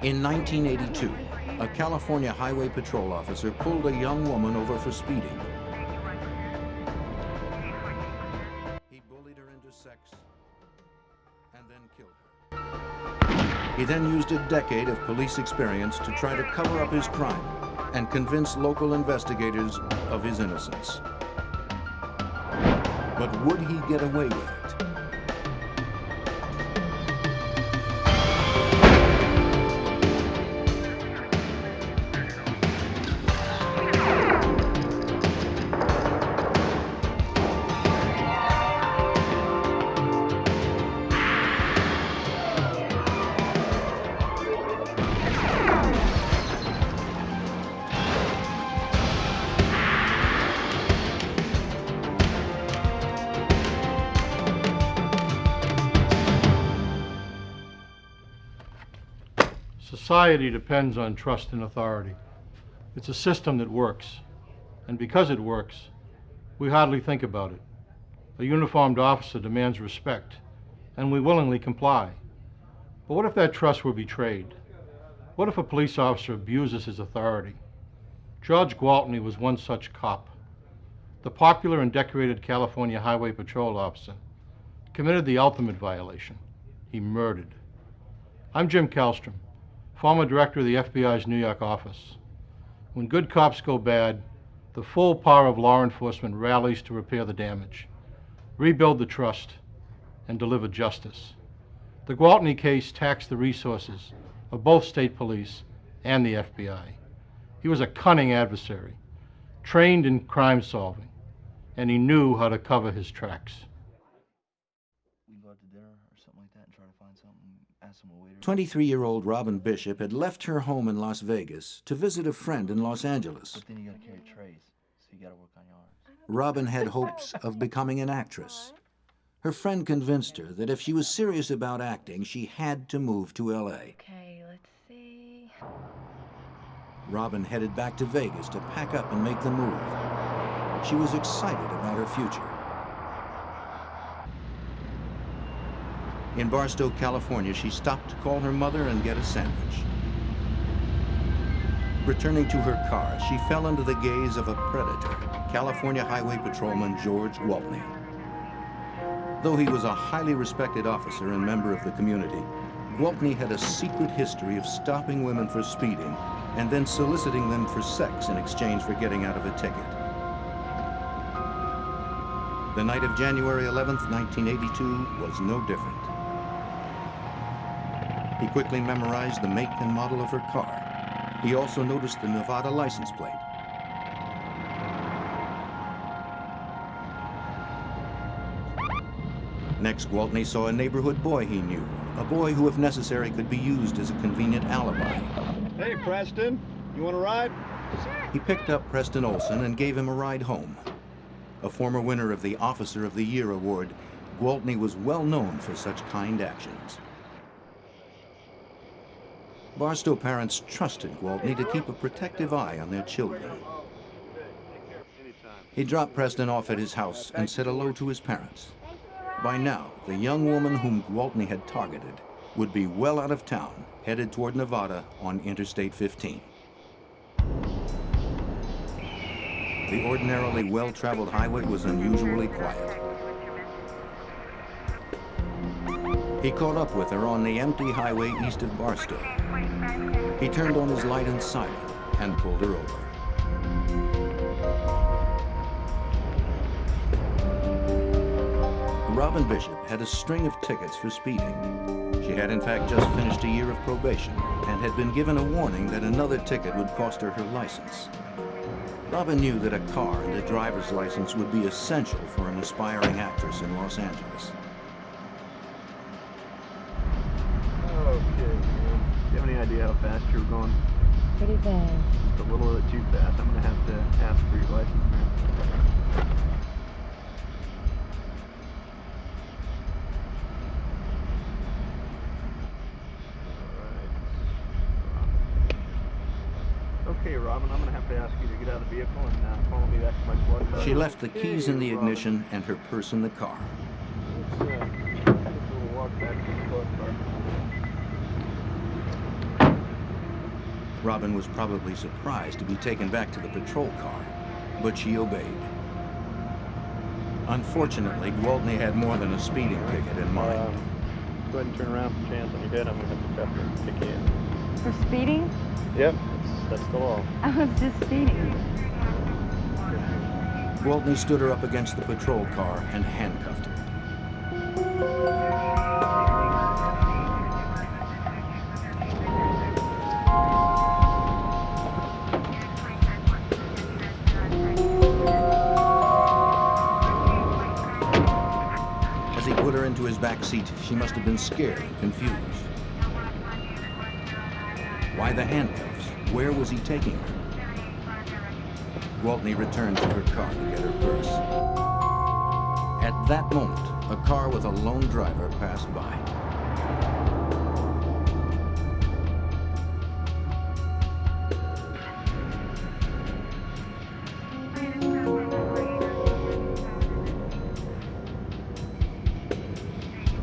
In 1982, a California Highway Patrol officer pulled a young woman over for speeding. He bullied her into sex and then killed her. He then used a decade of police experience to try to cover up his crime and convince local investigators of his innocence. But would he get away with it? Society depends on trust and authority. It's a system that works, and because it works, we hardly think about it. A uniformed officer demands respect, and we willingly comply. But what if that trust were betrayed? What if a police officer abuses his authority? George Gwaltney was one such cop. The popular and decorated California Highway Patrol officer committed the ultimate violation. He murdered. I'm Jim Kallstrom, former director of the FBI's New York office. When good cops go bad, the full power of law enforcement rallies to repair the damage, rebuild the trust, and deliver justice. The Gualtney case taxed the resources of both state police and the FBI. He was a cunning adversary, trained in crime solving, and he knew how to cover his tracks. 23-year-old Robin Bishop had left her home in Las Vegas to visit a friend in Los Angeles. But then you gotta carry trays, so you gotta work on yours. Robin had hopes of becoming an actress. Her friend convinced her that if she was serious about acting, she had to move to LA. Okay, let's see. Robin headed back to Vegas to pack up and make the move. She was excited about her future. In Barstow, California, she stopped to call her mother and get a sandwich. Returning to her car, she fell under the gaze of a predator, California Highway Patrolman George Gwaltney. Though he was a highly respected officer and member of the community, Gwaltney had a secret history of stopping women for speeding and then soliciting them for sex in exchange for getting out of a ticket. The night of January 11th, 1982 was no different. He quickly memorized the make and model of her car. He also noticed the Nevada license plate. Next, Gwaltney saw a neighborhood boy he knew, a boy who, if necessary, could be used as a convenient alibi. Hey, Preston, you want a ride? Sure. He picked up Preston Olson and gave him a ride home. A former winner of the Officer of the Year award, Gwaltney was well known for such kind actions. Barstow parents trusted Gwaltney to keep a protective eye on their children. He dropped Preston off at his house and said hello to his parents. By now, the young woman whom Gwaltney had targeted would be well out of town, headed toward Nevada on Interstate 15. The ordinarily well-traveled highway was unusually quiet. He caught up with her on the empty highway east of Barstow. He turned on his light and siren and pulled her over. Robin Bishop had a string of tickets for speeding. She had in fact just finished a year of probation and had been given a warning that another ticket would cost her her license. Robin knew that a car and a driver's license would be essential for an aspiring actress in Los Angeles. Okay, man. Do you have any idea how fast you were going? Pretty bad. Just a little bit too fast. I'm gonna have to ask for your license, man. Okay, Robin, I'm going to have to ask you to get out of the vehicle and follow me back to my squad car. She left the keys in the ignition and her purse in the car. Let's take a little walk back to the squad car. Robin was probably surprised to be taken back to the patrol car, but she obeyed. Unfortunately, Gualtney had more than a speeding ticket in mind. Go ahead and turn around for chance on your head. I'm gonna have to cuff you and kick you in. For speeding? Yep, that's the law. I was just speeding. Gualtney stood her up against the patrol car and handcuffed her. As he put her into his back seat, she must have been scared and confused. Why the handcuffs? Where was he taking her? Gualtney returned to her car to get her purse. At that moment, a car with a lone driver passed by.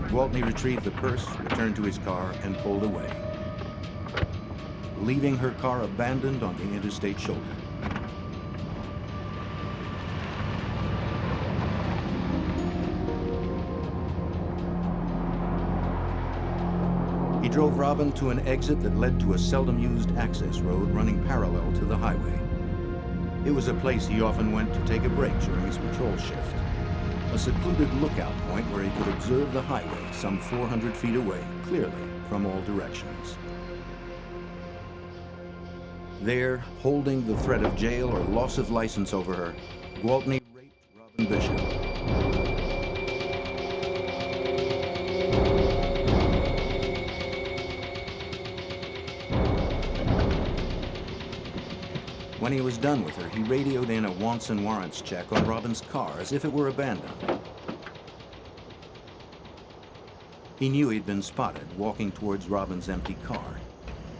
Gualtney retrieved the purse, returned to his car, and pulled away, leaving her car abandoned on the interstate shoulder. He drove Robin to an exit that led to a seldom-used access road running parallel to the highway. It was a place he often went to take a break during his patrol shift. A secluded lookout point where he could observe the highway some 400 feet away, clearly from all directions. There, holding the threat of jail or loss of license over her, Gwaltney raped Robin Bishop. When he was done with her, he radioed in a wants and warrants check on Robin's car as if it were abandoned. He knew he'd been spotted walking towards Robin's empty car.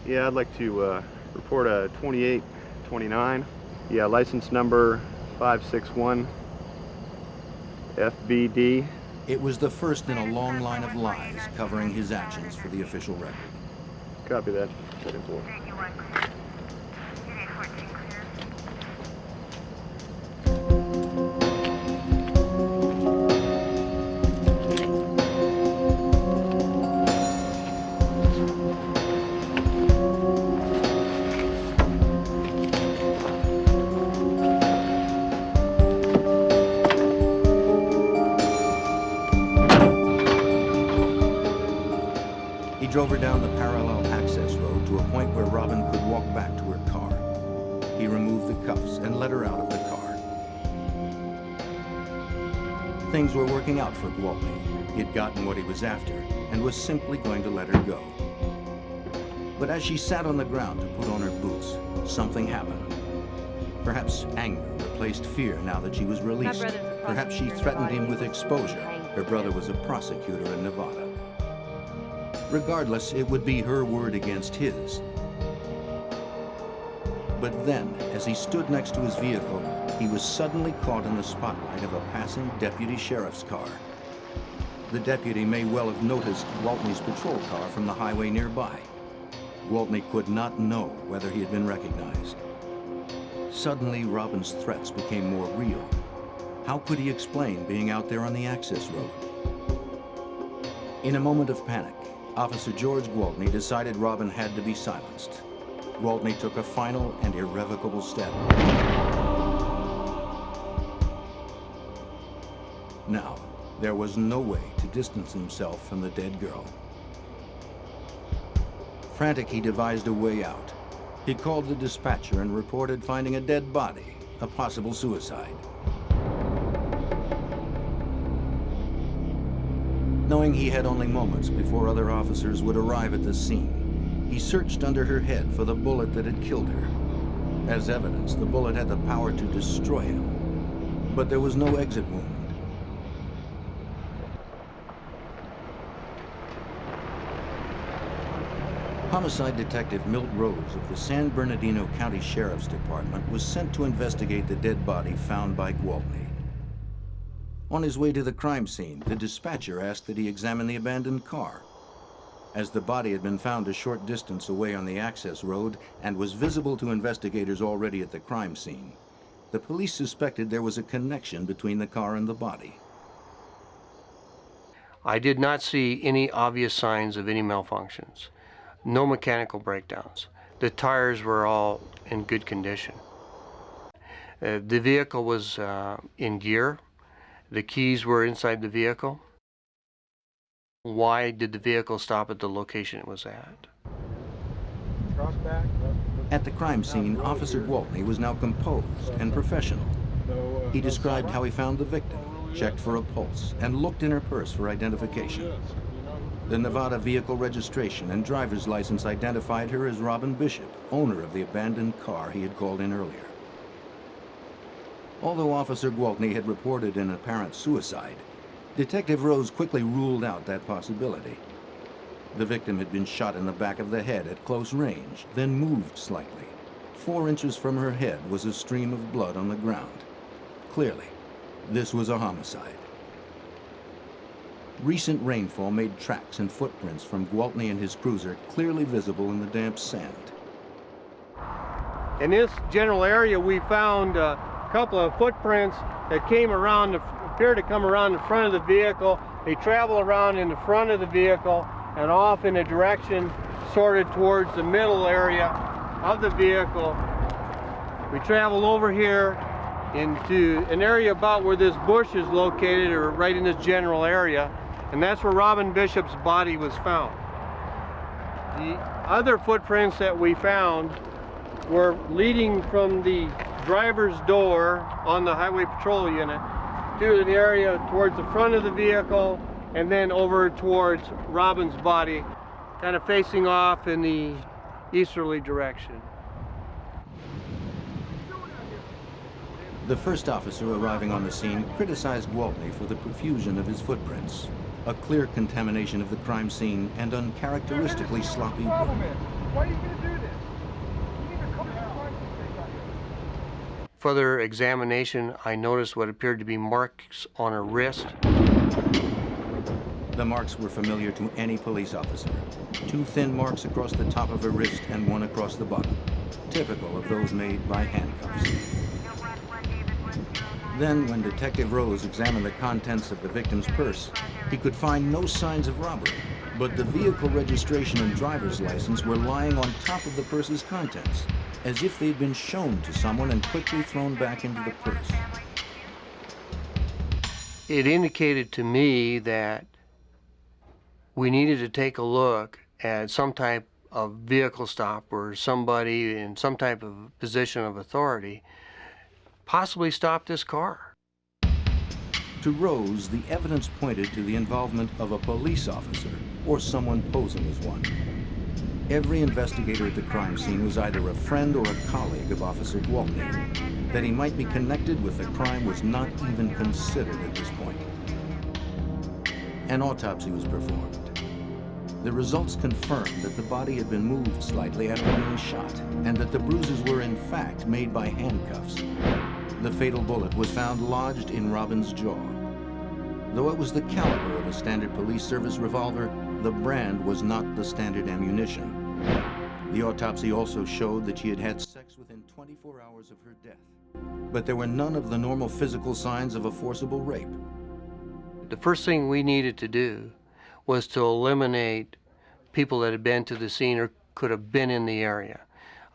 Yeah, I'd like to report a 2829. Yeah, license number 561 FBD. It was the first in a long line of lies covering his actions for the official record. Copy that. Second floor. Drove her down the parallel access road to a point where Robin could walk back to her car. He removed the cuffs and let her out of the car. Things were working out for Gwaltney. He'd gotten what he was after and was simply going to let her go. But as she sat on the ground to put on her boots, something happened. Perhaps anger replaced fear now that she was released. Perhaps she threatened him with exposure. Her brother was a prosecutor in Nevada. Regardless, it would be her word against his. But then, as he stood next to his vehicle, he was suddenly caught in the spotlight of a passing deputy sheriff's car. The deputy may well have noticed Gwaltney's patrol car from the highway nearby. Gwaltney could not know whether he had been recognized. Suddenly, Robin's threats became more real. How could he explain being out there on the access road? In a moment of panic, Officer George Gwaltney decided Robin had to be silenced. Gwaltney took a final and irrevocable step. Now, there was no way to distance himself from the dead girl. Frantic, he devised a way out. He called the dispatcher and reported finding a dead body, a possible suicide. Knowing he had only moments before other officers would arrive at the scene, he searched under her head for the bullet that had killed her. As evidence, the bullet had the power to destroy him, but there was no exit wound. Homicide Detective Milt Rose of the San Bernardino County Sheriff's Department was sent to investigate the dead body found by Gwaltney. On his way to the crime scene, the dispatcher asked that he examine the abandoned car. As the body had been found a short distance away on the access road and was visible to investigators already at the crime scene, the police suspected there was a connection between the car and the body. I did not see any obvious signs of any malfunctions. No mechanical breakdowns. The tires were all in good condition. The vehicle was in gear. The keys were inside the vehicle. Why did the vehicle stop at the location it was at? At the crime scene, Officer Gwaltney was now composed and professional. He described how he found the victim, checked for a pulse, and looked in her purse for identification. The Nevada vehicle registration and driver's license identified her as Robin Bishop, owner of the abandoned car he had called in earlier. Although Officer Gwaltney had reported an apparent suicide, Detective Rose quickly ruled out that possibility. The victim had been shot in the back of the head at close range, then moved slightly. 4 inches from her head was a stream of blood on the ground. Clearly, this was a homicide. Recent rainfall made tracks and footprints from Gualtney and his cruiser clearly visible in the damp sand. In this general area, we found a couple of footprints that appear to come around the front of the vehicle. They travel around in the front of the vehicle and off in a direction sorted towards the middle area of the vehicle. We travel over here into an area about where this bush is located, or right in this general area, and that's where Robin Bishop's body was found. The other footprints that we found were leading from the driver's door on the highway patrol unit to the area towards the front of the vehicle and then over towards Robin's body, kind of facing off in the easterly direction. The first officer arriving on the scene criticized Gwaltney for the profusion of his footprints, a clear contamination of the crime scene and uncharacteristically sloppy work. Why are you going to do this? You need to come to the crime scene. Further examination, I noticed what appeared to be marks on her wrist. The marks were familiar to any police officer. 2 thin marks across the top of her wrist and 1 across the bottom, typical of those made by handcuffs. Then, when Detective Rose examined the contents of the victim's purse, he could find no signs of robbery, but the vehicle registration and driver's license were lying on top of the purse's contents, as if they'd been shown to someone and quickly thrown back into the purse. It indicated to me that we needed to take a look at some type of vehicle stop where somebody in some type of position of authority possibly stopped this car. To Rose, the evidence pointed to the involvement of a police officer or someone posing as one. Every investigator at the crime scene was either a friend or a colleague of Officer Gwaltney. That he might be connected with the crime was not even considered at this point. An autopsy was performed. The results confirmed that the body had been moved slightly after being shot, and that the bruises were in fact made by handcuffs. The fatal bullet was found lodged in Robin's jaw. Though it was the caliber of a standard police service revolver, the brand was not the standard ammunition. The autopsy also showed that she had had sex within 24 hours of her death. But there were none of the normal physical signs of a forcible rape. The first thing we needed to do was to eliminate people that had been to the scene or could have been in the area.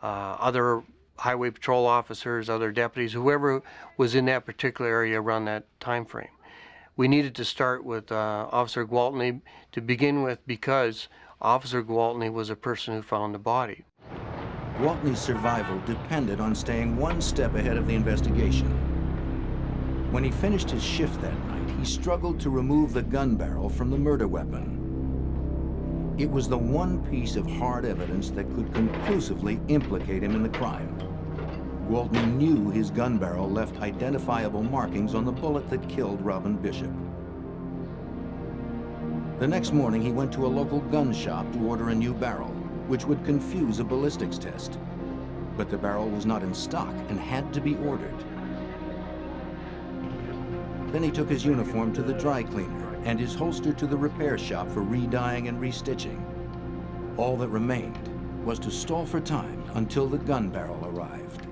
Other highway patrol officers, other deputies, whoever was in that particular area around that time frame. We needed to start with Officer Gwaltney to begin with, because Officer Gwaltney was a person who found the body. Gwaltney's survival depended on staying 1 step ahead of the investigation. When he finished his shift that night, he struggled to remove the gun barrel from the murder weapon. It was the one piece of hard evidence that could conclusively implicate him in the crime. Gwaltney knew his gun barrel left identifiable markings on the bullet that killed Robin Bishop. The next morning, he went to a local gun shop to order a new barrel, which would confuse a ballistics test. But the barrel was not in stock and had to be ordered. Then he took his uniform to the dry cleaner and his holster to the repair shop for re-dyeing and restitching. All that remained was to stall for time until the gun barrel arrived.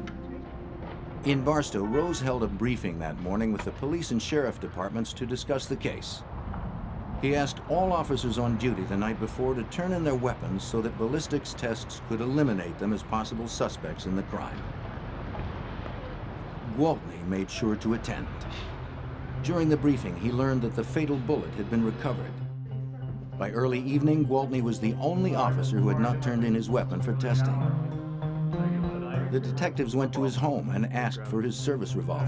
In Barstow, Rose held a briefing that morning with the police and sheriff departments to discuss the case. He asked all officers on duty the night before to turn in their weapons so that ballistics tests could eliminate them as possible suspects in the crime. Gwaltney made sure to attend. During the briefing, he learned that the fatal bullet had been recovered. By early evening, Gwaltney was the only officer who had not turned in his weapon for testing. The detectives went to his home and asked for his service revolver.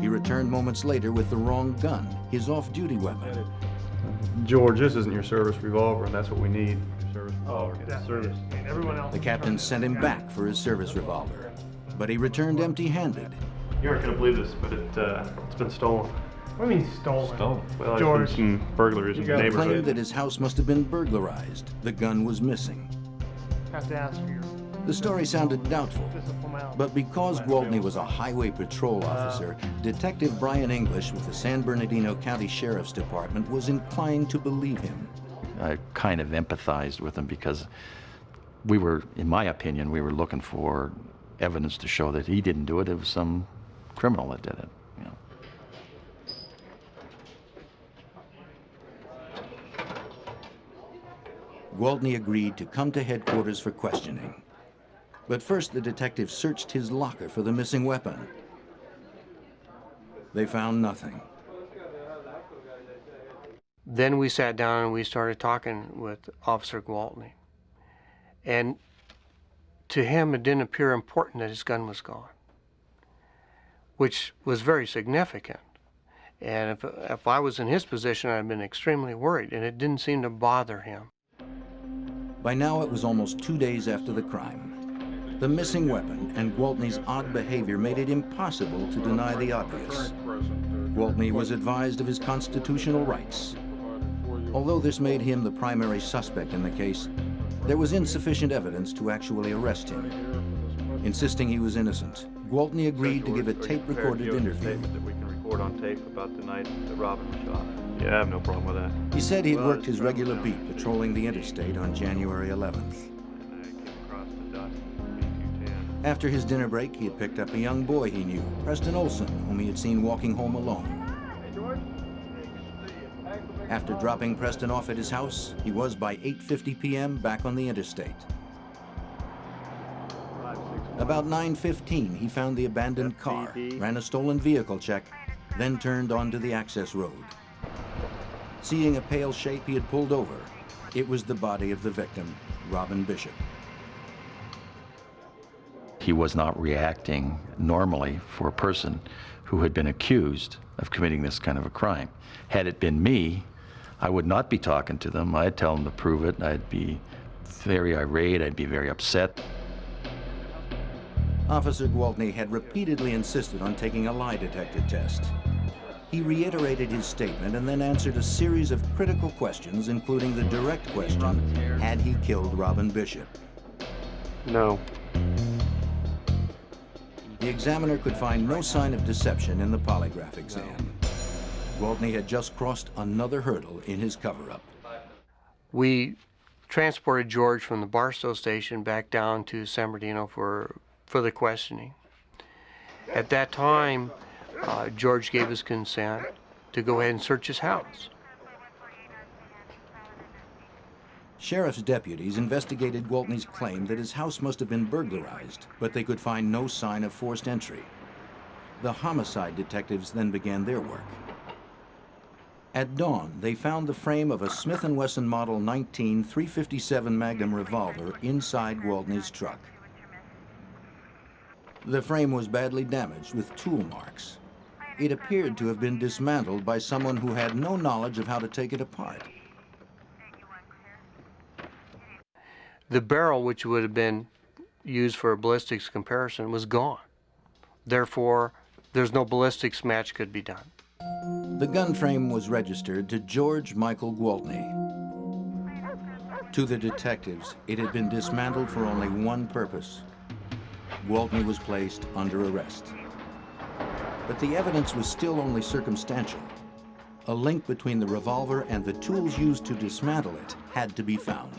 He returned moments later with the wrong gun, his off-duty weapon. George, this isn't your service revolver, and that's what we need. Your service revolver. Service. And everyone else. The captain sent him back for his service revolver, but he returned empty-handed. You aren't gonna believe this, but it's been stolen. What do you mean stolen? Well, George. there's been some burglaries in the He claimed neighborhood. that his house must have been burglarized. The gun was missing. Have to ask for your. The story sounded doubtful, This is a formality. but because Gwaltney was a highway patrol officer, Detective Brian English with the San Bernardino County Sheriff's Department was inclined to believe him. I kind of empathized with him because we were, in my opinion, we were looking for evidence to show that he didn't do it. It was some criminal that did it. You know. Gwaltney agreed to come to headquarters for questioning. But first, the detectives searched his locker for the missing weapon. They found nothing. Then we sat down and we started talking with Officer Gwaltney. And to him, it didn't appear important that his gun was gone, which was very significant. And if I was in his position, I'd have been extremely worried, and it didn't seem to bother him. By now, it was almost 2 days after the crime. The missing weapon and Gwaltney's odd behavior made it impossible to deny the obvious. Gwaltney was advised of his constitutional rights. Although this made him the primary suspect in the case, there was insufficient evidence to actually arrest him. Insisting he was innocent, Gwaltney agreed to give a tape-recorded interview. That we can record on tape about the night that Robin was shot. Yeah, I have no problem with that. He said he'd worked his regular beat patrolling the interstate on January 11th. After his dinner break, he had picked up a young boy he knew, Preston Olson, whom he had seen walking home alone. After dropping Preston off at his house, he was by 8:50 p.m. back on the interstate. About 9:15, he found the abandoned car, ran a stolen vehicle check, then turned onto the access road. Seeing a pale shape he had pulled over, it was the body of the victim, Robin Bishop. He was not reacting normally for a person who had been accused of committing this kind of a crime. Had it been me, I would not be talking to them. I'd tell them to prove it. I'd be very irate. I'd be very upset. Officer Gwaltney had repeatedly insisted on taking a lie detector test. He reiterated his statement and then answered a series of critical questions, including the direct question, had he killed Robin Bishop? No. The examiner could find no sign of deception in the polygraph exam. Gwaltney had just crossed another hurdle in his cover-up. We transported George from the Barstow station back down to San Bernardino for the questioning. At that time, George gave his consent to go ahead and search his house. Sheriff's deputies investigated Gwaltney's claim that his house must have been burglarized, but they could find no sign of forced entry. The homicide detectives then began their work. At dawn, they found the frame of a Smith & Wesson Model 19 .357 Magnum revolver inside Gwaltney's truck. The frame was badly damaged with tool marks. It appeared to have been dismantled by someone who had no knowledge of how to take it apart. The barrel, which would have been used for a ballistics comparison, was gone. Therefore, there's no ballistics match could be done. The gun frame was registered to George Michael Gwaltney. To the detectives, it had been dismantled for only one purpose. Gwaltney was placed under arrest. But the evidence was still only circumstantial. a link between the revolver and the tools used to dismantle it had to be found.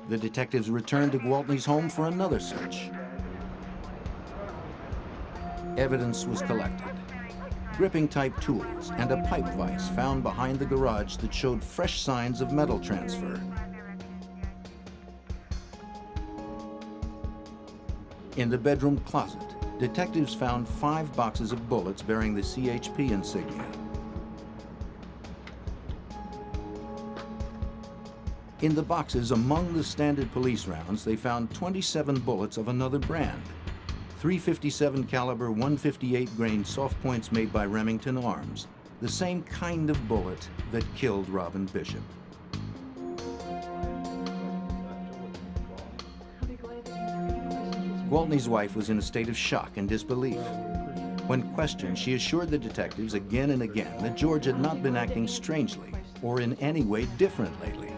The detectives returned to Gualtney's home for another search. Evidence was collected. Gripping-type tools and a pipe vise found behind the garage that showed fresh signs of metal transfer. In the bedroom closet, detectives found 5 boxes of bullets bearing the CHP insignia. In the boxes among the standard police rounds, they found 27 bullets of another brand. 357 caliber 158 grain soft points made by Remington Arms, the same kind of bullet that killed Robin Bishop. Gualtney's wife was in a state of shock and disbelief. When questioned, she assured the detectives again and again that George had not been acting strangely or in any way different lately.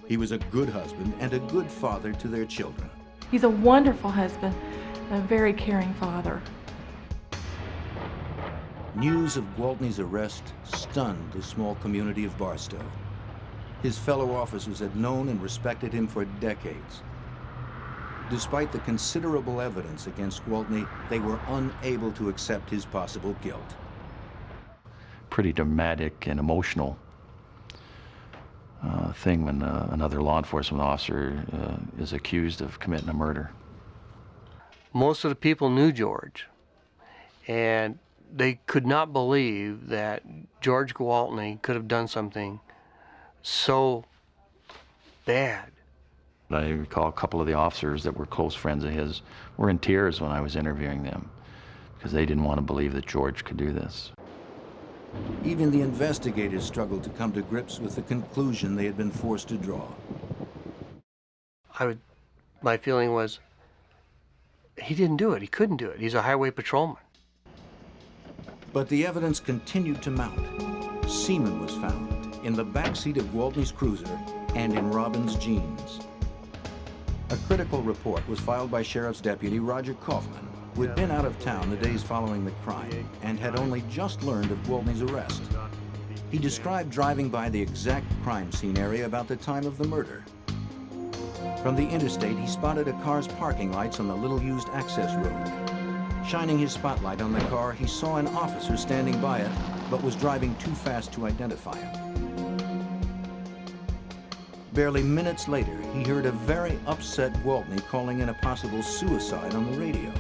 He was a good husband and a good father to their children. He's a wonderful husband, a very caring father. News of Gualtney's arrest stunned the small community of Barstow. His fellow officers had known and respected him for decades. Despite the considerable evidence against Gualtney, they were unable to accept his possible guilt. Pretty dramatic and emotional thing when another law enforcement officer is accused of committing a murder. Most of the people knew George, and they could not believe that George Gwaltney could have done something so bad. I recall a couple of the officers that were close friends of his were in tears when I was interviewing them because they didn't want to believe that George could do this. Even the investigators struggled to come to grips with the conclusion they had been forced to draw. My feeling was, he didn't do it. He couldn't do it. He's a highway patrolman. But the evidence continued to mount. Semen was found in the backseat of Gualtney's cruiser and in Robin's jeans. A critical report was filed by Sheriff's Deputy Roger Kaufman, who had been out of town the days following the crime and had only just learned of Gualtney's arrest. He described driving by the exact crime scene area about the time of the murder. From the interstate, he spotted a car's parking lights on the little-used access road. Shining his spotlight on the car, he saw an officer standing by it, but was driving too fast to identify him. Barely minutes later, he heard a very upset Gualtney calling in a possible suicide on the radio.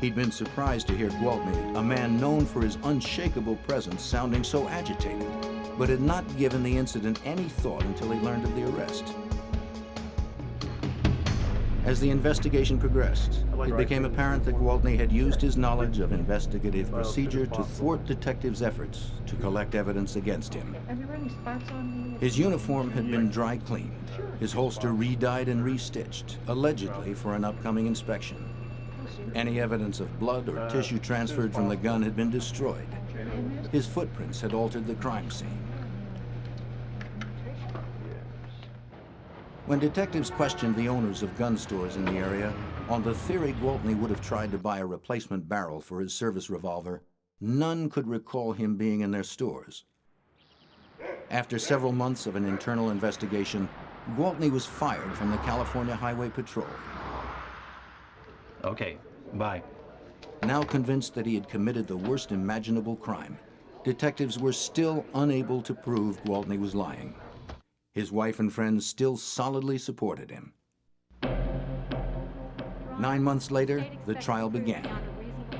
He'd been surprised to hear Gualtney, a man known for his unshakable presence, sounding so agitated, but had not given the incident any thought until he learned of the arrest. As the investigation progressed, it became apparent that Gualtney had used his knowledge of investigative procedure to thwart detectives' efforts to collect evidence against him. His uniform had been dry cleaned, his holster re-dyed and re-stitched, allegedly for an upcoming inspection. Any evidence of blood or tissue transferred from the gun had been destroyed. His footprints had altered the crime scene. When detectives questioned the owners of gun stores in the area on the theory Gualtney would have tried to buy a replacement barrel for his service revolver, none could recall him being in their stores. After several months of an internal investigation, Gualtney was fired from the California Highway Patrol. Okay, bye. Now convinced that he had committed the worst imaginable crime, detectives were still unable to prove Gualtney was lying. His wife and friends still solidly supported him. 9 months later, the trial began,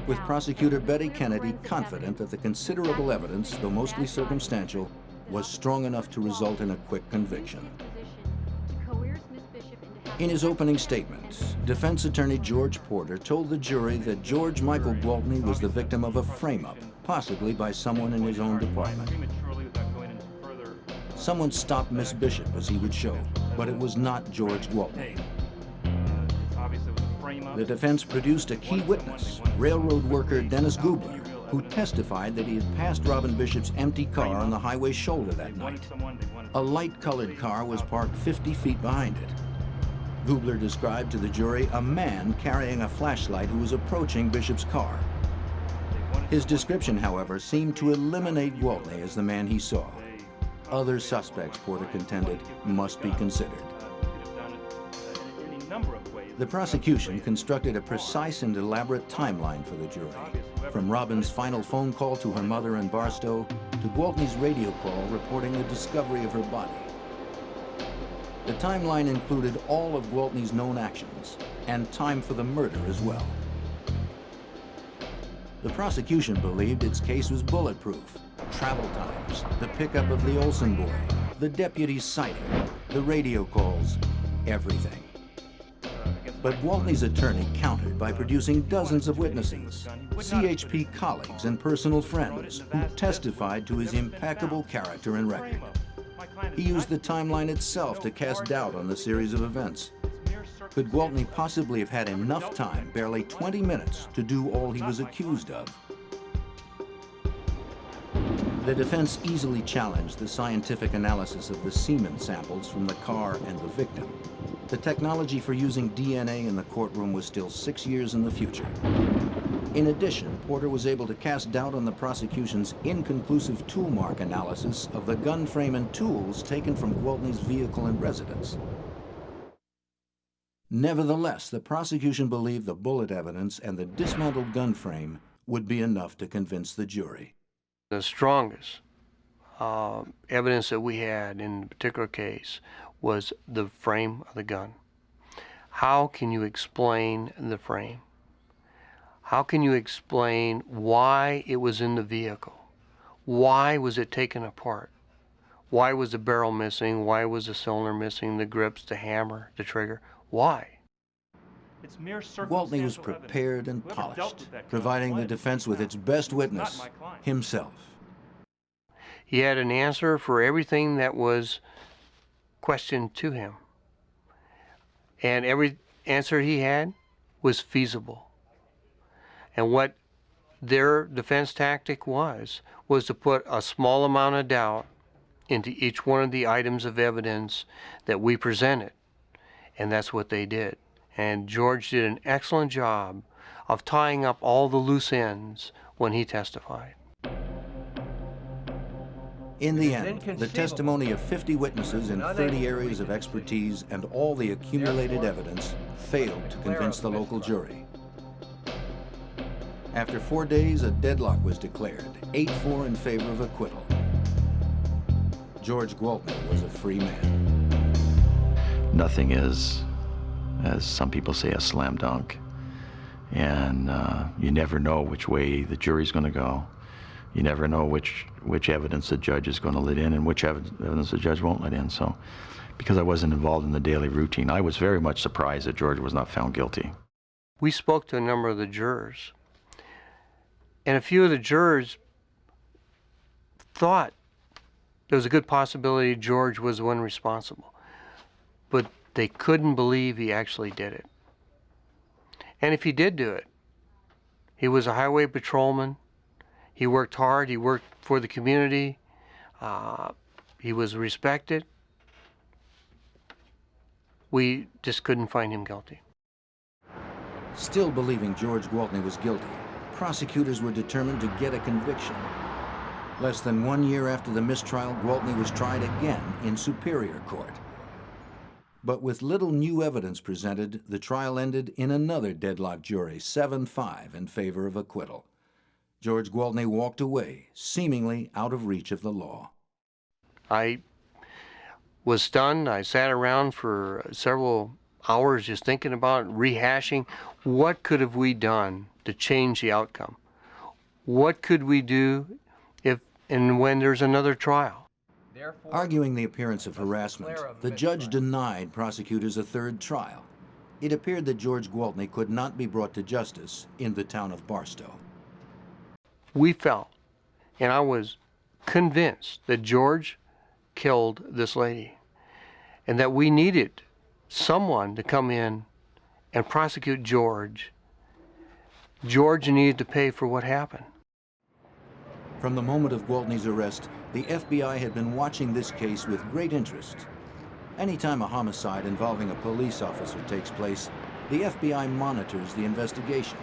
with prosecutor Betty Kennedy confident that the considerable evidence, though mostly circumstantial, was strong enough to result in a quick conviction. In his opening statement, defense attorney George Porter told the jury that George Michael Gualtney was the victim of a frame-up, possibly by someone in his own department. Someone stopped Miss Bishop, as he would show, but it was not George Gwaltney. The defense produced a key witness, railroad worker Dennis Gubler, who testified that he had passed Robin Bishop's empty car on the highway shoulder that night. A light-colored car was parked 50 feet behind it. Gubler described to the jury a man carrying a flashlight who was approaching Bishop's car. His description, however, seemed to eliminate Gwaltney as the man he saw. Other suspects, Porter contended, must be considered. The prosecution constructed a precise and elaborate timeline for the jury, from Robin's final phone call to her mother in Barstow to Gwaltney's radio call reporting the discovery of her body. The timeline included all of Gwaltney's known actions and time for the murder as well. The prosecution believed its case was bulletproof. Travel times, the pickup of the Olsen boy, the deputy's sighting, the radio calls, everything. But Gwaltney's attorney countered by producing dozens of witnesses, CHP colleagues and personal friends who testified to his impeccable character and record. He used the timeline itself to cast doubt on the series of events. Could Gwaltney possibly have had enough time, barely 20 minutes, to do all he was accused of? The defense easily challenged the scientific analysis of the semen samples from the car and the victim. The technology for using DNA in the courtroom was still 6 years in the future. In addition, Porter was able to cast doubt on the prosecution's inconclusive tool mark analysis of the gun frame and tools taken from Gwaltney's vehicle and residence. Nevertheless, the prosecution believed the bullet evidence and the dismantled gun frame would be enough to convince the jury. The strongest evidence that we had in the particular case was the frame of the gun. How can you explain the frame? How can you explain why it was in the vehicle? Why was it taken apart? Why was the barrel missing? Why was the cylinder missing? The grips, the hammer, the trigger? Why? Gwaltney was prepared and polished, providing the defense with its best witness, himself. He had an answer for everything that was questioned to him. And every answer he had was feasible. And what their defense tactic was to put a small amount of doubt into each one of the items of evidence that we presented. And that's what they did. And George did an excellent job of tying up all the loose ends when he testified. In the end, the testimony of 50 witnesses in 30 areas of expertise and all the accumulated evidence failed to convince the local jury. After 4 days, a deadlock was declared, 8-4 in favor of acquittal. George Gwaltney was a free man. Nothing is, as some people say, a slam dunk. And you never know which way the jury's going to go. You never know which evidence the judge is going to let in and which evidence the judge won't let in. So, because I wasn't involved in the daily routine, I was very much surprised that George was not found guilty. We spoke to a number of the jurors, and a few of the jurors thought there was a good possibility George was the one responsible, but they couldn't believe he actually did it. And if he did do it, he was a highway patrolman. He worked hard, he worked for the community, he was respected. We just couldn't find him guilty. Still believing George Gwaltney was guilty, prosecutors were determined to get a conviction. Less than 1 year after the mistrial, Gwaltney was tried again in Superior Court. But with little new evidence presented, the trial ended in another deadlocked jury, 7-5 in favor of acquittal. George Gwaltney walked away, seemingly out of reach of the law. I was stunned. I sat around for several hours just thinking about rehashing what could have we done to change the outcome. What could we do if and when there's another trial? Arguing the appearance of harassment, the judge denied prosecutors a third trial. It appeared that George Gwaltney could not be brought to justice in the town of Barstow. We felt, and I was convinced, that George killed this lady and that we needed someone to come in and prosecute George. George needed to pay for what happened. From the moment of Gwaltney's arrest, the FBI had been watching this case with great interest. Anytime a homicide involving a police officer takes place, the FBI monitors the investigation.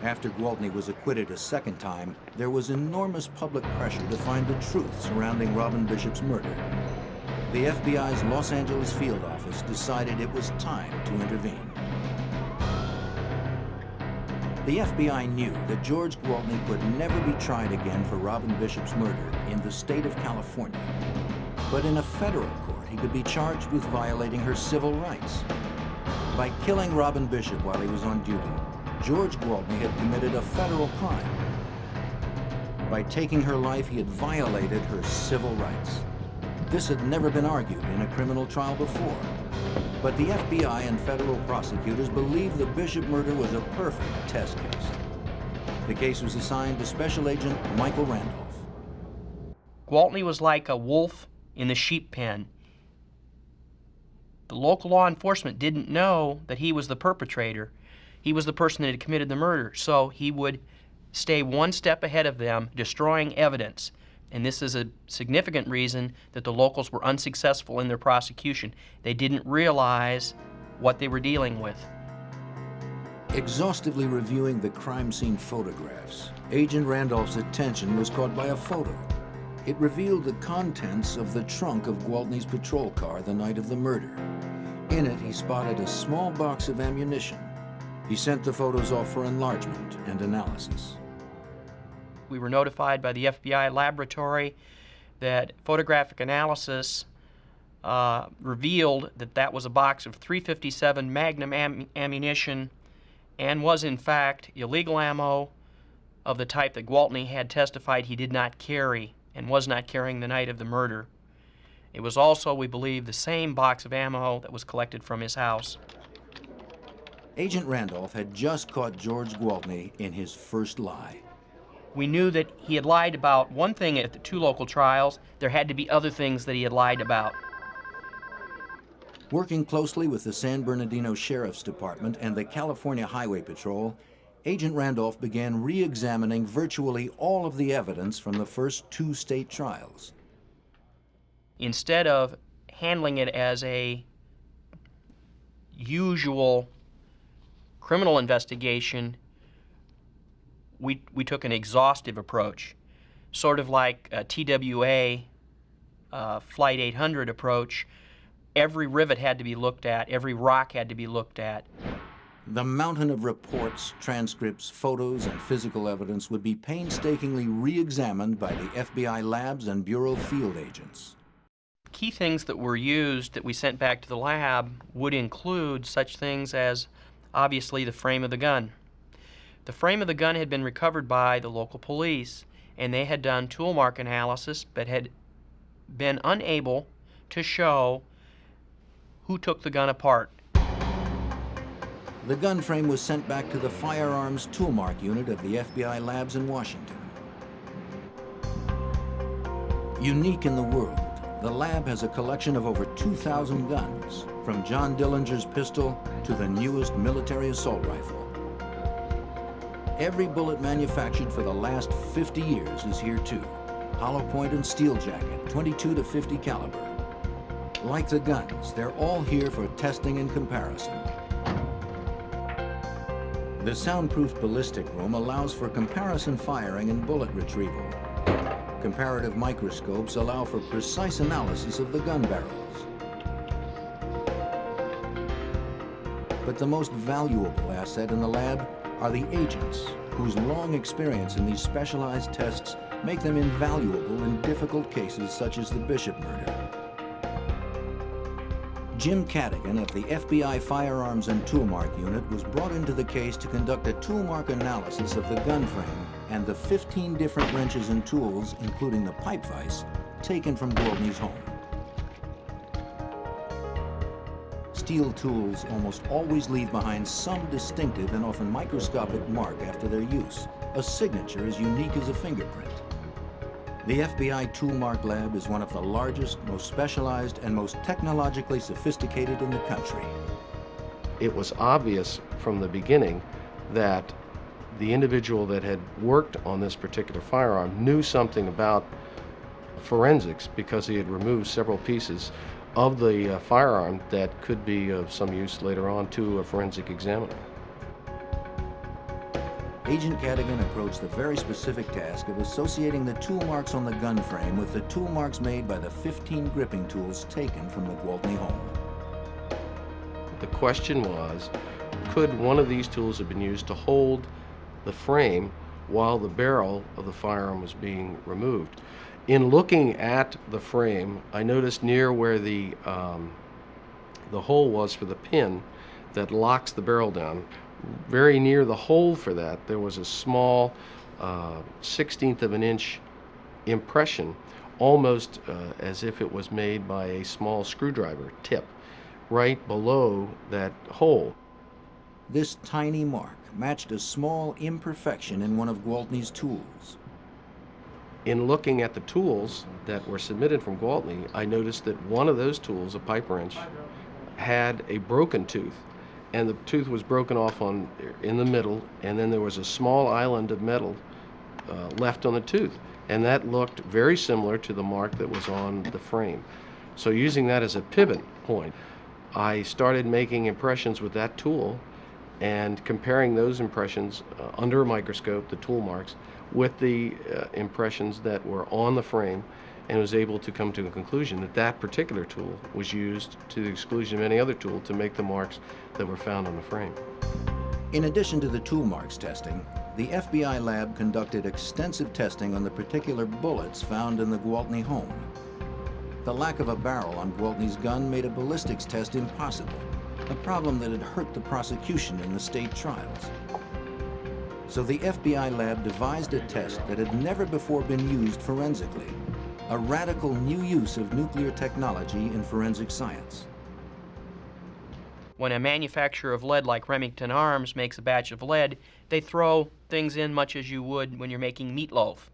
After Gualtney was acquitted a second time, there was enormous public pressure to find the truth surrounding Robin Bishop's murder. The FBI's Los Angeles field office decided it was time to intervene. The FBI knew that George Gwaltney could never be tried again for Robin Bishop's murder in the state of California. But in a federal court, he could be charged with violating her civil rights. By killing Robin Bishop while he was on duty, George Gwaltney had committed a federal crime. By taking her life, he had violated her civil rights. This had never been argued in a criminal trial before. But the FBI and federal prosecutors believed the Bishop murder was a perfect test case. The case was assigned to Special Agent Michael Randolph. Gualtney was like a wolf in the sheep pen. The local law enforcement didn't know that he was the perpetrator. He was the person that had committed the murder, so he would stay one step ahead of them, destroying evidence. And this is a significant reason that the locals were unsuccessful in their prosecution. They didn't realize what they were dealing with. Exhaustively reviewing the crime scene photographs, Agent Randolph's attention was caught by a photo. It revealed the contents of the trunk of Gualtney's patrol car the night of the murder. In it, he spotted a small box of ammunition. He sent the photos off for enlargement and analysis. We were notified by the FBI laboratory that photographic analysis revealed that that was a box of .357 Magnum ammunition and was in fact illegal ammo of the type that Gualtney had testified he did not carry and was not carrying the night of the murder. It was also, we believe, the same box of ammo that was collected from his house. Agent Randolph had just caught George Gwaltney in his first lie. We knew that he had lied about one thing at the two local trials. There had to be other things that he had lied about. Working closely with the San Bernardino Sheriff's Department and the California Highway Patrol, Agent Randolph began re-examining virtually all of the evidence from the first two state trials. Instead of handling it as a usual criminal investigation, we took an exhaustive approach, sort of like a TWA Flight 800 approach. Every rivet had to be looked at, every rock had to be looked at. The mountain of reports, transcripts, photos, and physical evidence would be painstakingly re-examined by the FBI labs and Bureau field agents. Key things that were used that we sent back to the lab would include such things as, obviously, the frame of the gun. The frame of the gun had been recovered by the local police, and they had done tool mark analysis, but had been unable to show who took the gun apart. The gun frame was sent back to the Firearms Tool Mark Unit of the FBI labs in Washington. Unique in the world, the lab has a collection of over 2,000 guns, from John Dillinger's pistol to the newest military assault rifle. Every bullet manufactured for the last 50 years is here too. Hollow point and steel jacket, 22 to 50 caliber. Like the guns, they're all here for testing and comparison. The soundproof ballistic room allows for comparison firing and bullet retrieval. Comparative microscopes allow for precise analysis of the gun barrels. But the most valuable asset in the lab are the agents, whose long experience in these specialized tests make them invaluable in difficult cases such as the Bishop murder. Jim Cadigan of the FBI Firearms and Tool Mark Unit was brought into the case to conduct a tool mark analysis of the gun frame and the 15 different wrenches and tools, including the pipe vise, taken from Gwaltney's home. Steel tools almost always leave behind some distinctive and often microscopic mark after their use, a signature as unique as a fingerprint. The FBI Tool Mark Lab is one of the largest, most specialized, and most technologically sophisticated in the country. It was obvious from the beginning that the individual that had worked on this particular firearm knew something about forensics because he had removed several pieces of the firearm that could be of some use later on to a forensic examiner. Agent Cadigan approached the very specific task of associating the tool marks on the gun frame with the tool marks made by the 15 gripping tools taken from the Gwaltney home. The question was, could one of these tools have been used to hold the frame while the barrel of the firearm was being removed? In looking at the frame, I noticed near where the hole was for the pin that locks the barrel down, very near the hole for that, there was a small 1/16 of an inch impression, almost as if it was made by a small screwdriver tip, right below that hole. This tiny mark matched a small imperfection in one of Gwaltney's tools. In looking at the tools that were submitted from Gualtney, I noticed that one of those tools, a pipe wrench, had a broken tooth, and the tooth was broken off in the middle, and then there was a small island of metal left on the tooth, and that looked very similar to the mark that was on the frame. So using that as a pivot point, I started making impressions with that tool and comparing those impressions under a microscope, the tool marks, with the impressions that were on the frame, and was able to come to a conclusion that that particular tool was used to the exclusion of any other tool to make the marks that were found on the frame. In addition to the tool marks testing, the FBI lab conducted extensive testing on the particular bullets found in the Gwaltney home. The lack of a barrel on Gwaltney's gun made a ballistics test impossible, a problem that had hurt the prosecution in the state trials. So the FBI lab devised a test that had never before been used forensically, a radical new use of nuclear technology in forensic science. When a manufacturer of lead like Remington Arms makes a batch of lead, they throw things in much as you would when you're making meatloaf.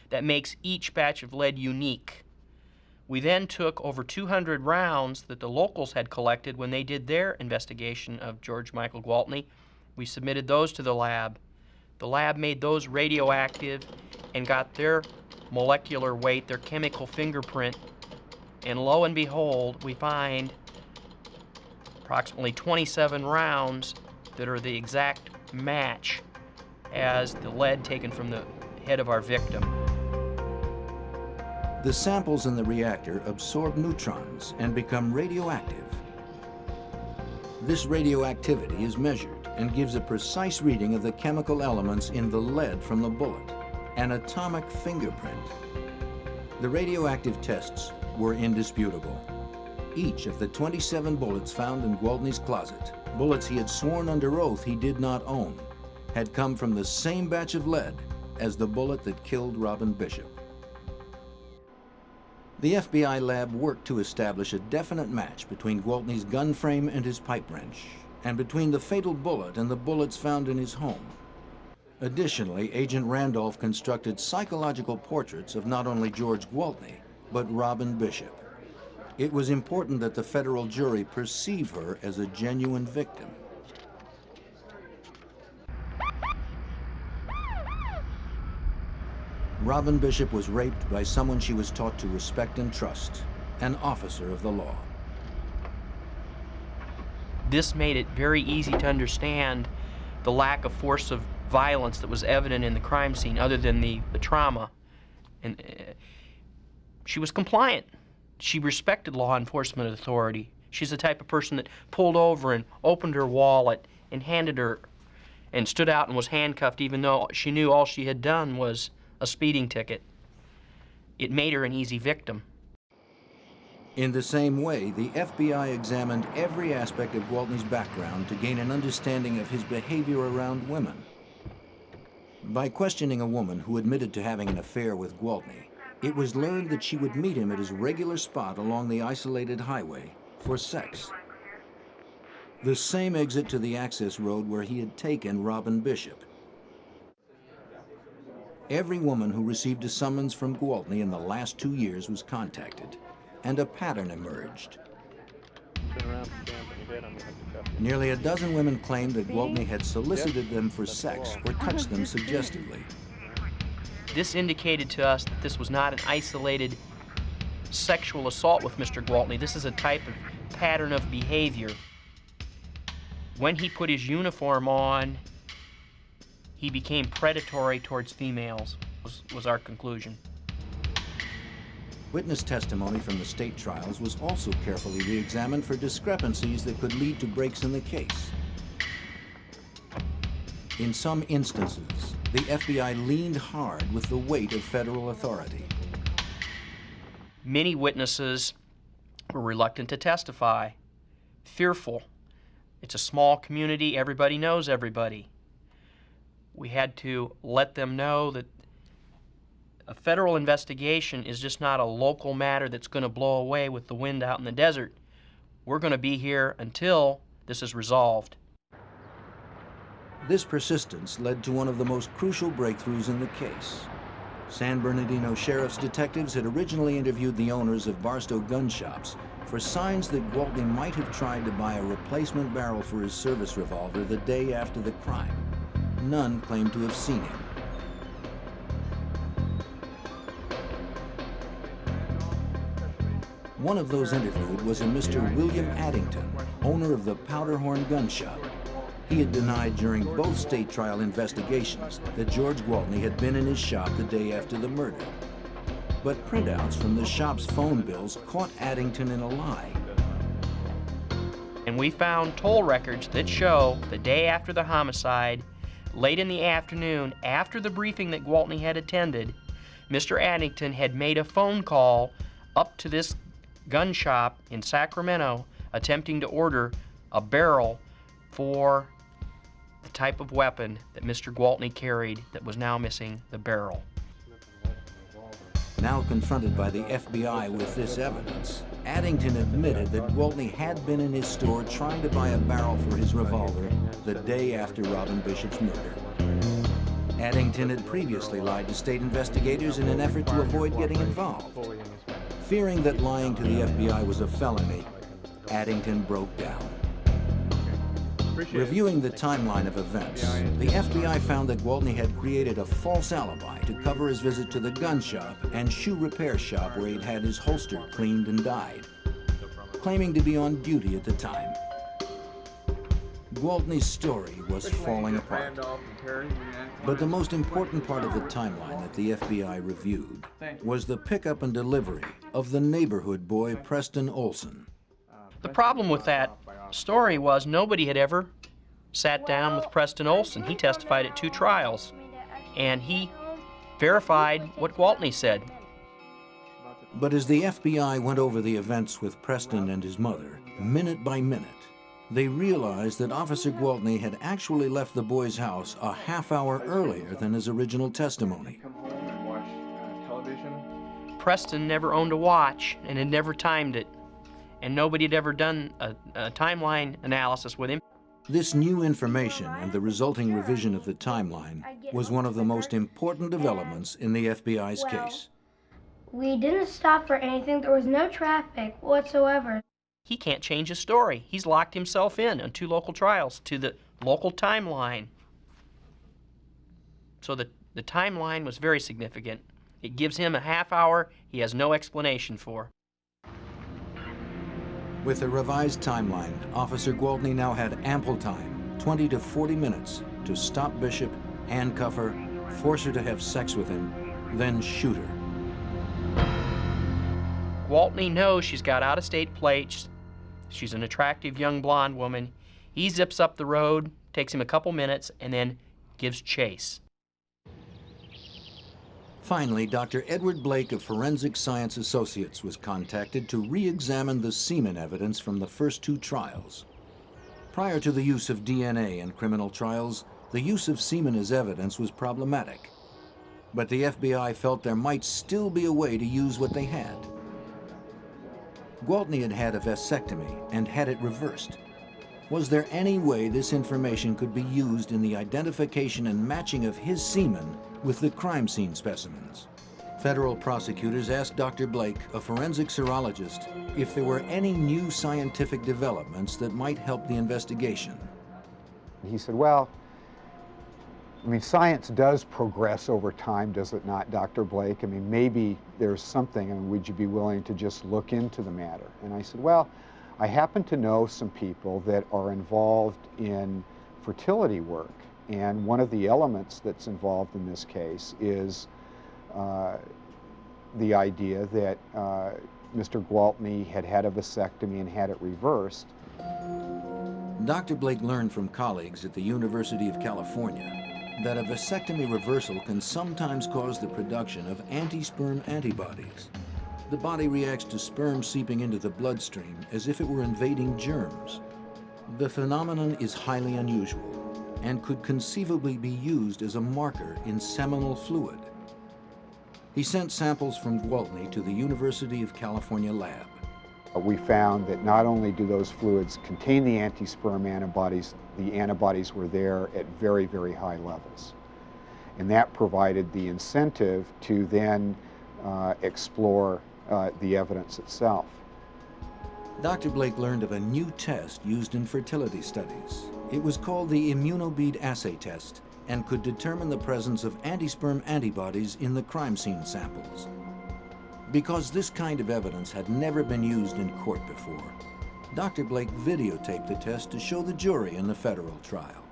That makes each batch of lead unique. We then took over 200 rounds that the locals had collected when they did their investigation of George Michael Gwaltney. We submitted those to the lab. The lab made those radioactive and got their molecular weight, their chemical fingerprint, and lo and behold, we find approximately 27 rounds that are the exact match as the lead taken from the head of our victim. The samples in the reactor absorb neutrons and become radioactive. This radioactivity is measured and gives a precise reading of the chemical elements in the lead from the bullet, an atomic fingerprint. The radioactive tests were indisputable. Each of the 27 bullets found in Gwaltney's closet, bullets he had sworn under oath he did not own, had come from the same batch of lead as the bullet that killed Robin Bishop. The FBI lab worked to establish a definite match between Gwaltney's gun frame and his pipe wrench, and between the fatal bullet and the bullets found in his home. Additionally, Agent Randolph constructed psychological portraits of not only George Gwaltney, but Robin Bishop. It was important that the federal jury perceive her as a genuine victim. Robin Bishop was raped by someone she was taught to respect and trust, an officer of the law. This made it very easy to understand the lack of force of violence that was evident in the crime scene other than the trauma. And she was compliant. She respected law enforcement authority. She's the type of person that pulled over and opened her wallet and handed her and stood out and was handcuffed even though she knew all she had done was a speeding ticket. It made her an easy victim. In the same way, the FBI examined every aspect of Gwaltney's background to gain an understanding of his behavior around women. By questioning a woman who admitted to having an affair with Gwaltney, it was learned that she would meet him at his regular spot along the isolated highway for sex. The same exit to the access road where he had taken Robin Bishop. Every woman who received a summons from Gwaltney in the last 2 years was contacted, and a pattern emerged. Nearly a dozen women claimed that Gwaltney had solicited them for sex or touched them suggestively. This indicated to us that this was not an isolated sexual assault with Mr. Gwaltney. This is a type of pattern of behavior. When he put his uniform on, he became predatory towards females, was our conclusion. Witness testimony from the state trials was also carefully re-examined for discrepancies that could lead to breaks in the case. In some instances, the FBI leaned hard with the weight of federal authority. Many witnesses were reluctant to testify, fearful. It's a small community, everybody knows everybody. We had to let them know that a federal investigation is just not a local matter that's going to blow away with the wind out in the desert. We're going to be here until this is resolved. This persistence led to one of the most crucial breakthroughs in the case. San Bernardino Sheriff's detectives had originally interviewed the owners of Barstow gun shops for signs that Gualtney might have tried to buy a replacement barrel for his service revolver the day after the crime. None claimed to have seen him. One of those interviewed was a Mr. William Addington, owner of the Powderhorn Gun Shop. He had denied during both state trial investigations that George Gwaltney had been in his shop the day after the murder. But printouts from the shop's phone bills caught Addington in a lie. And we found toll records that show the day after the homicide, late in the afternoon, after the briefing that Gwaltney had attended, Mr. Addington had made a phone call up to this gun shop in Sacramento attempting to order a barrel for the type of weapon that Mr. Gwaltney carried that was now missing the barrel. Now confronted by the FBI with this evidence, Addington admitted that Gwaltney had been in his store trying to buy a barrel for his revolver the day after Robin Bishop's murder. Addington had previously lied to state investigators in an effort to avoid getting involved. Fearing that lying to the FBI was a felony, Addington broke down. Reviewing the timeline of events, the FBI found that Gwaltney had created a false alibi to cover his visit to the gun shop and shoe repair shop where he'd had his holster cleaned and dyed, claiming to be on duty at the time. Gwaltney's story was falling apart. But the most important part of the timeline that the FBI reviewed was the pickup and delivery of the neighborhood boy Preston Olson. The problem with that story was nobody had ever sat down with Preston Olson. He testified at 2 trials, and he verified what Gwaltney said. But as the FBI went over the events with Preston and his mother, minute by minute, they realized that Officer Gwaltney had actually left the boy's house a half hour earlier than his original testimony. Preston never owned a watch and had never timed it, and nobody had ever done a timeline analysis with him. This new information and the resulting revision of the timeline was one of the most important developments in the FBI's case. We didn't stop for anything. There was no traffic whatsoever. He can't change his story. He's locked himself in on 2 local trials to the local timeline. So the timeline was very significant. It gives him a half hour he has no explanation for. With a revised timeline, Officer Gwaltney now had ample time, 20 to 40 minutes, to stop Bishop, handcuff her, force her to have sex with him, then shoot her. Gwaltney knows she's got out-of-state plates. She's an attractive young blonde woman. He zips up the road, takes him a couple minutes, and then gives chase. Finally, Dr. Edward Blake of Forensic Science Associates was contacted to re-examine the semen evidence from the first 2 trials. Prior to the use of DNA in criminal trials, the use of semen as evidence was problematic. But the FBI felt there might still be a way to use what they had. Gwaltney had had a vasectomy and had it reversed. Was there any way this information could be used in the identification and matching of his semen with the crime scene specimens? Federal prosecutors asked Dr. Blake, a forensic serologist, if there were any new scientific developments that might help the investigation. He said, well, I mean, science does progress over time, does it not, Dr. Blake? I mean, maybe there's something, and would you be willing to just look into the matter? And I said, well, I happen to know some people that are involved in fertility work, And one of the elements that's involved in this case is the idea that Mr. Gwaltney had had a vasectomy and had it reversed. Dr. Blake learned from colleagues at the University of California that a vasectomy reversal can sometimes cause the production of anti-sperm antibodies. The body reacts to sperm seeping into the bloodstream as if it were invading germs. The phenomenon is highly unusual and could conceivably be used as a marker in seminal fluid. He sent samples from Gualtney to the University of California lab. We found that not only do those fluids contain the anti-sperm antibodies, the antibodies were there at very, very high levels. And that provided the incentive to then explore the evidence itself. Dr. Blake learned of a new test used in fertility studies. It was called the immunobead assay test and could determine the presence of anti-sperm antibodies in the crime scene samples. Because this kind of evidence had never been used in court before, Dr. Blake videotaped the test to show the jury in the federal trial.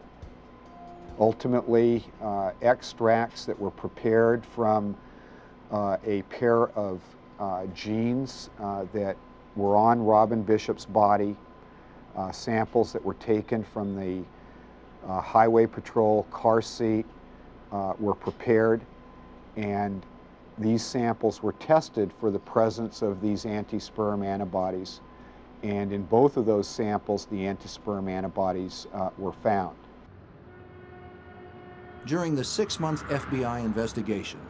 Ultimately, extracts that were prepared from a pair of genes that were on Robin Bishop's body, samples that were taken from the Highway Patrol car seat were prepared, and these samples were tested for the presence of these anti-sperm antibodies. And in both of those samples, the anti-sperm antibodies were found. During the 6-month FBI investigation,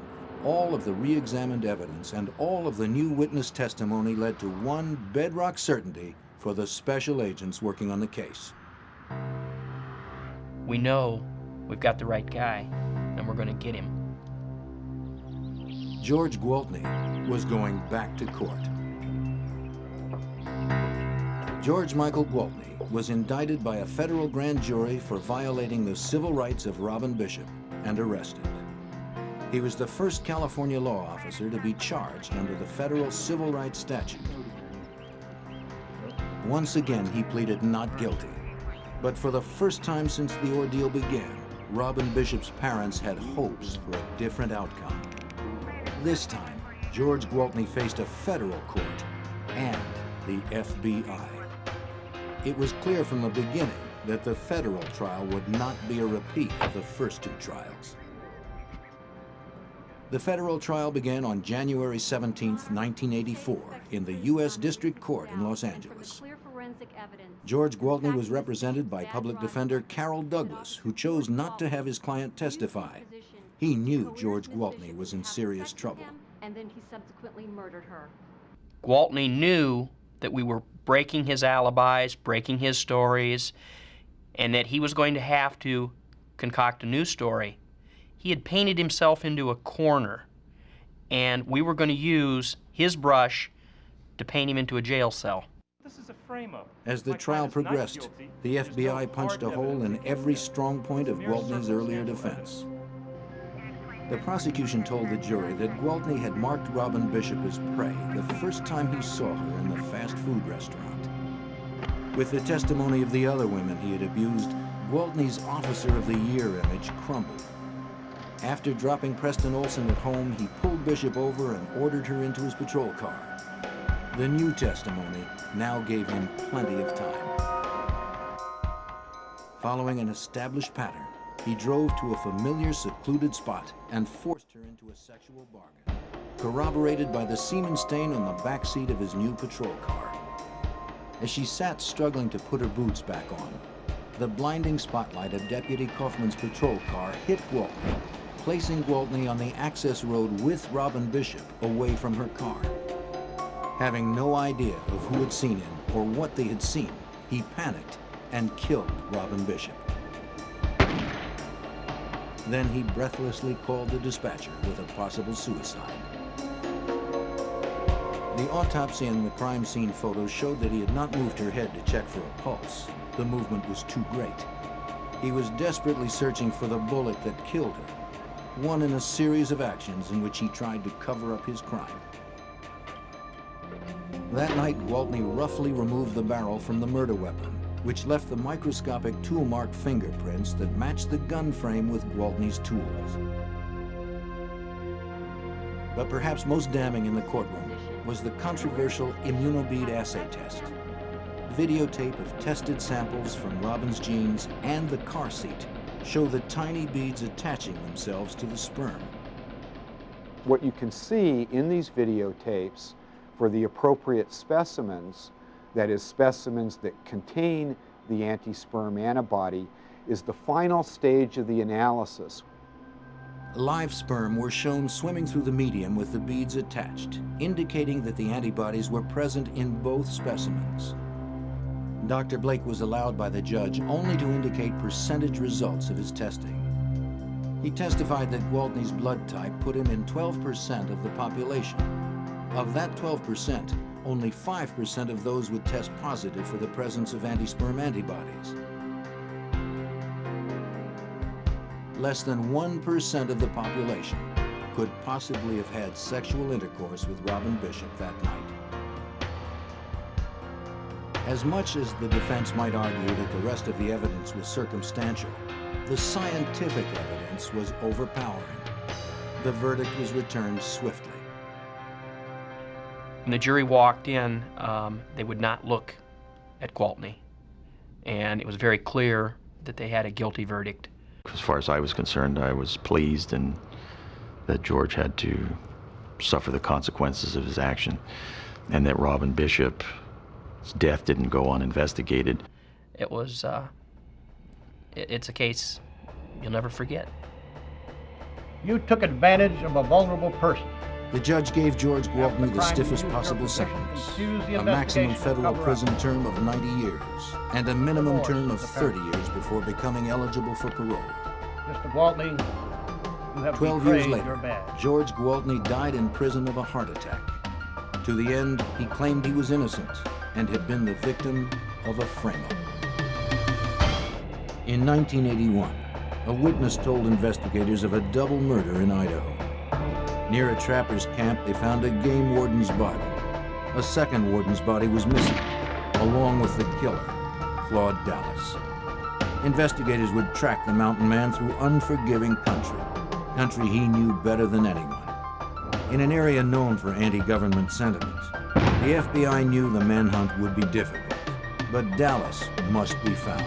all of the re-examined evidence and all of the new witness testimony led to one bedrock certainty for the special agents working on the case. We know we've got the right guy, and we're going to get him. George Gwaltney was going back to court. George Michael Gwaltney was indicted by a federal grand jury for violating the civil rights of Robin Bishop and arrested. He was the first California law officer to be charged under the federal civil rights statute. Once again, he pleaded not guilty. But for the first time since the ordeal began, Robin Bishop's parents had hopes for a different outcome. This time, George Gwaltney faced a federal court and the FBI. It was clear from the beginning that the federal trial would not be a repeat of the first two trials. The federal trial began on January 17, 1984, in the U.S. District Court in Los Angeles. George Gwaltney was represented by public defender Carol Douglas, who chose not to have his client testify. He knew George Gwaltney was in serious trouble. And then he subsequently murdered her. Gwaltney knew that we were breaking his alibis, breaking his stories, and that he was going to have to concoct a new story. He had painted himself into a corner, and we were going to use his brush to paint him into a jail cell. This is a frame-up. As the trial progressed, the FBI punched a hole in every strong point of Gwaltney's earlier defense. The prosecution told the jury that Gwaltney had marked Robin Bishop as prey the first time he saw her in the fast food restaurant. With the testimony of the other women he had abused, Gwaltney's Officer of the Year image crumbled. After dropping Preston Olson at home, he pulled Bishop over and ordered her into his patrol car. The new testimony now gave him plenty of time. Following an established pattern, he drove to a familiar secluded spot and forced her into a sexual bargain, corroborated by the semen stain on the back seat of his new patrol car. As she sat struggling to put her boots back on, the blinding spotlight of Deputy Kaufman's patrol car hit Gwaltney, placing Gwaltney on the access road with Robin Bishop away from her car. Having no idea of who had seen him or what they had seen, he panicked and killed Robin Bishop. Then he breathlessly called the dispatcher with a possible suicide. The autopsy and the crime scene photos showed that he had not moved her head to check for a pulse. The movement was too great. He was desperately searching for the bullet that killed her, one in a series of actions in which he tried to cover up his crime. That night, Gwaltney roughly removed the barrel from the murder weapon which left the microscopic tool-marked fingerprints that matched the gun frame with Gwaltney's tools. But perhaps most damning in the courtroom was the controversial immunobead assay test. Videotape of tested samples from Robin's jeans and the car seat show the tiny beads attaching themselves to the sperm. What you can see in these videotapes for the appropriate specimens, that is, specimens that contain the anti-sperm antibody, is the final stage of the analysis. Live sperm were shown swimming through the medium with the beads attached, indicating that the antibodies were present in both specimens. Dr. Blake was allowed by the judge only to indicate percentage results of his testing. He testified that Gwaltney's blood type put him in 12% of the population. Of that 12%, only 5% of those would test positive for the presence of anti-sperm antibodies. Less than 1% of the population could possibly have had sexual intercourse with Robin Bishop that night. As much as the defense might argue that the rest of the evidence was circumstantial, the scientific evidence was overpowering. The verdict was returned swiftly. When the jury walked in, they would not look at Gwaltney, and it was very clear that they had a guilty verdict. As far as I was concerned, I was pleased and that George had to suffer the consequences of his action, and that Robin Bishop's death didn't go uninvestigated. It was, it's a case you'll never forget. You took advantage of a vulnerable person. The judge gave George Gwaltney the stiffest possible sentence, a maximum federal prison term of 90 years and a minimum term of 30 years before becoming eligible for parole. Mr. Gwaltney, you have 12 years betrayed your later, badge. George Gwaltney died in prison of a heart attack. To the end, he claimed he was innocent and had been the victim of a frame-up. In 1981, a witness told investigators of a double murder in Idaho. Near a trapper's camp, they found a game warden's body. A second warden's body was missing, along with the killer, Claude Dallas. Investigators would track the mountain man through unforgiving country he knew better than anyone. In an area known for anti-government sentiment, the FBI knew the manhunt would be difficult, but Dallas must be found.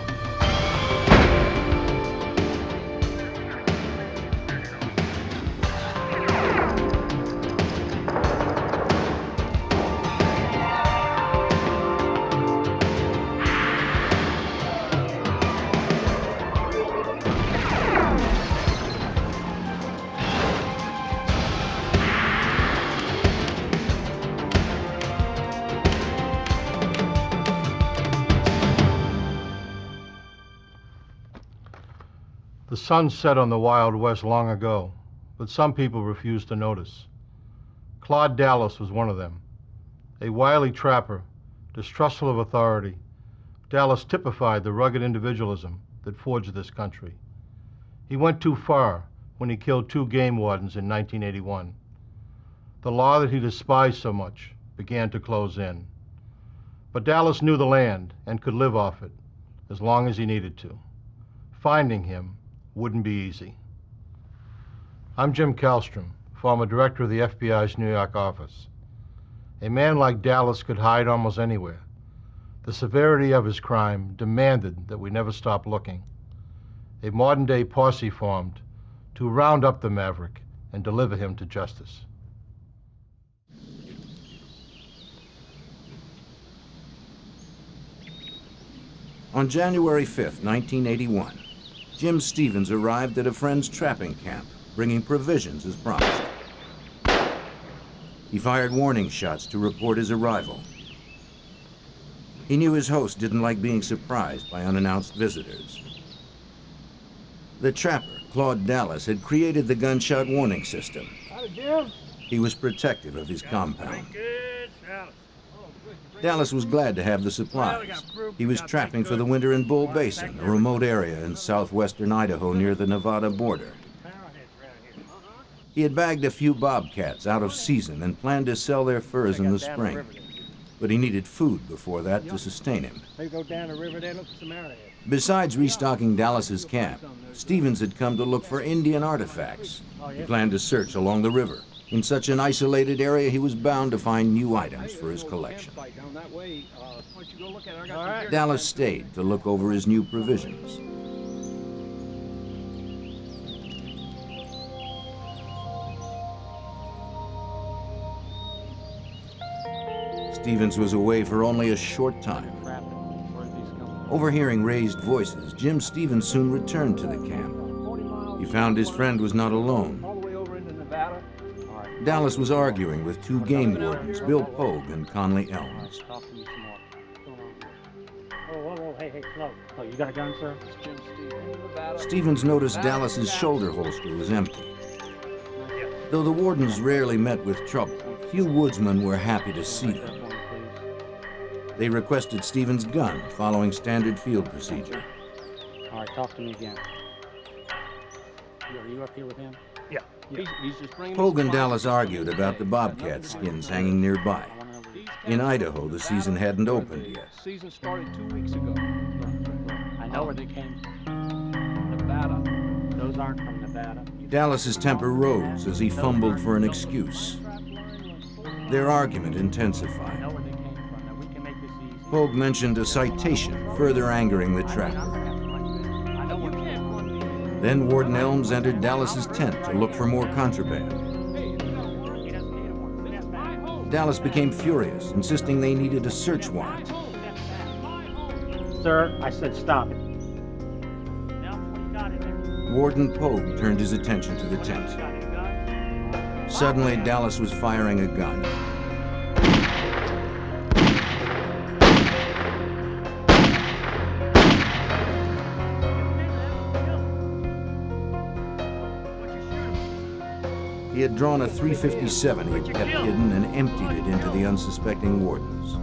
The sun set on the Wild West long ago, but some people refused to notice. Claude Dallas was one of them. A wily trapper, distrustful of authority, Dallas typified the rugged individualism that forged this country. He went too far when he killed 2 game wardens in 1981. The law that he despised so much began to close in. But Dallas knew the land and could live off it as long as he needed to. Finding him wouldn't be easy. I'm Jim Kallstrom, former director of the FBI's New York office. A man like Dallas could hide almost anywhere. The severity of his crime demanded that we never stop looking. A modern-day posse formed to round up the maverick and deliver him to justice. On January 5th, 1981, Jim Stevens arrived at a friend's trapping camp, bringing provisions as promised. He fired warning shots to report his arrival. He knew his host didn't like being surprised by unannounced visitors. The trapper, Claude Dallas, had created the gunshot warning system. He was protective of his compound. Dallas was glad to have the supplies. He was trapping for the winter in Bull Basin, a remote area in southwestern Idaho near the Nevada border. He had bagged a few bobcats out of season and planned to sell their furs in the spring. but he needed food before that to sustain him. They go down the river there, look for some arrowheads. Besides restocking Dallas's camp, Stevens had come to look for Indian artifacts. He planned to search along the river. In such an isolated area, he was bound to find new items for his collection. Dallas stayed to look over his new provisions. Stevens was away for only a short time. Overhearing raised voices, Jim Stevens soon returned to the camp. He found his friend was not alone. Dallas was arguing with two game wardens, Bill Pogue and Conley Elms. Hey, Claude, you got a gun, sir? Stevens noticed Dallas's shoulder holster was empty. Though the wardens rarely met with trouble, few woodsmen were happy to see them. They requested Stevens' gun, following standard field procedure. All right, talk to me again. Are you up here with him? Yeah. He's just bringing Pogue and Dallas argued about the bobcat skins hanging nearby. In Idaho, the season hadn't opened yet. Season started 2 weeks ago. I know where they came from. Nevada. Those aren't from Nevada. Dallas's temper rose as he fumbled for an excuse. Their argument intensified. Pogue mentioned a citation, further angering the trapper. Then Warden Elms entered Dallas's tent to look for more contraband. Dallas became furious, insisting they needed a search warrant. Sir, I said stop it. Warden Pogue turned his attention to the tent. Suddenly, Dallas was firing a gun. He had drawn a .357 he had kept hidden and emptied it into the unsuspecting wardens.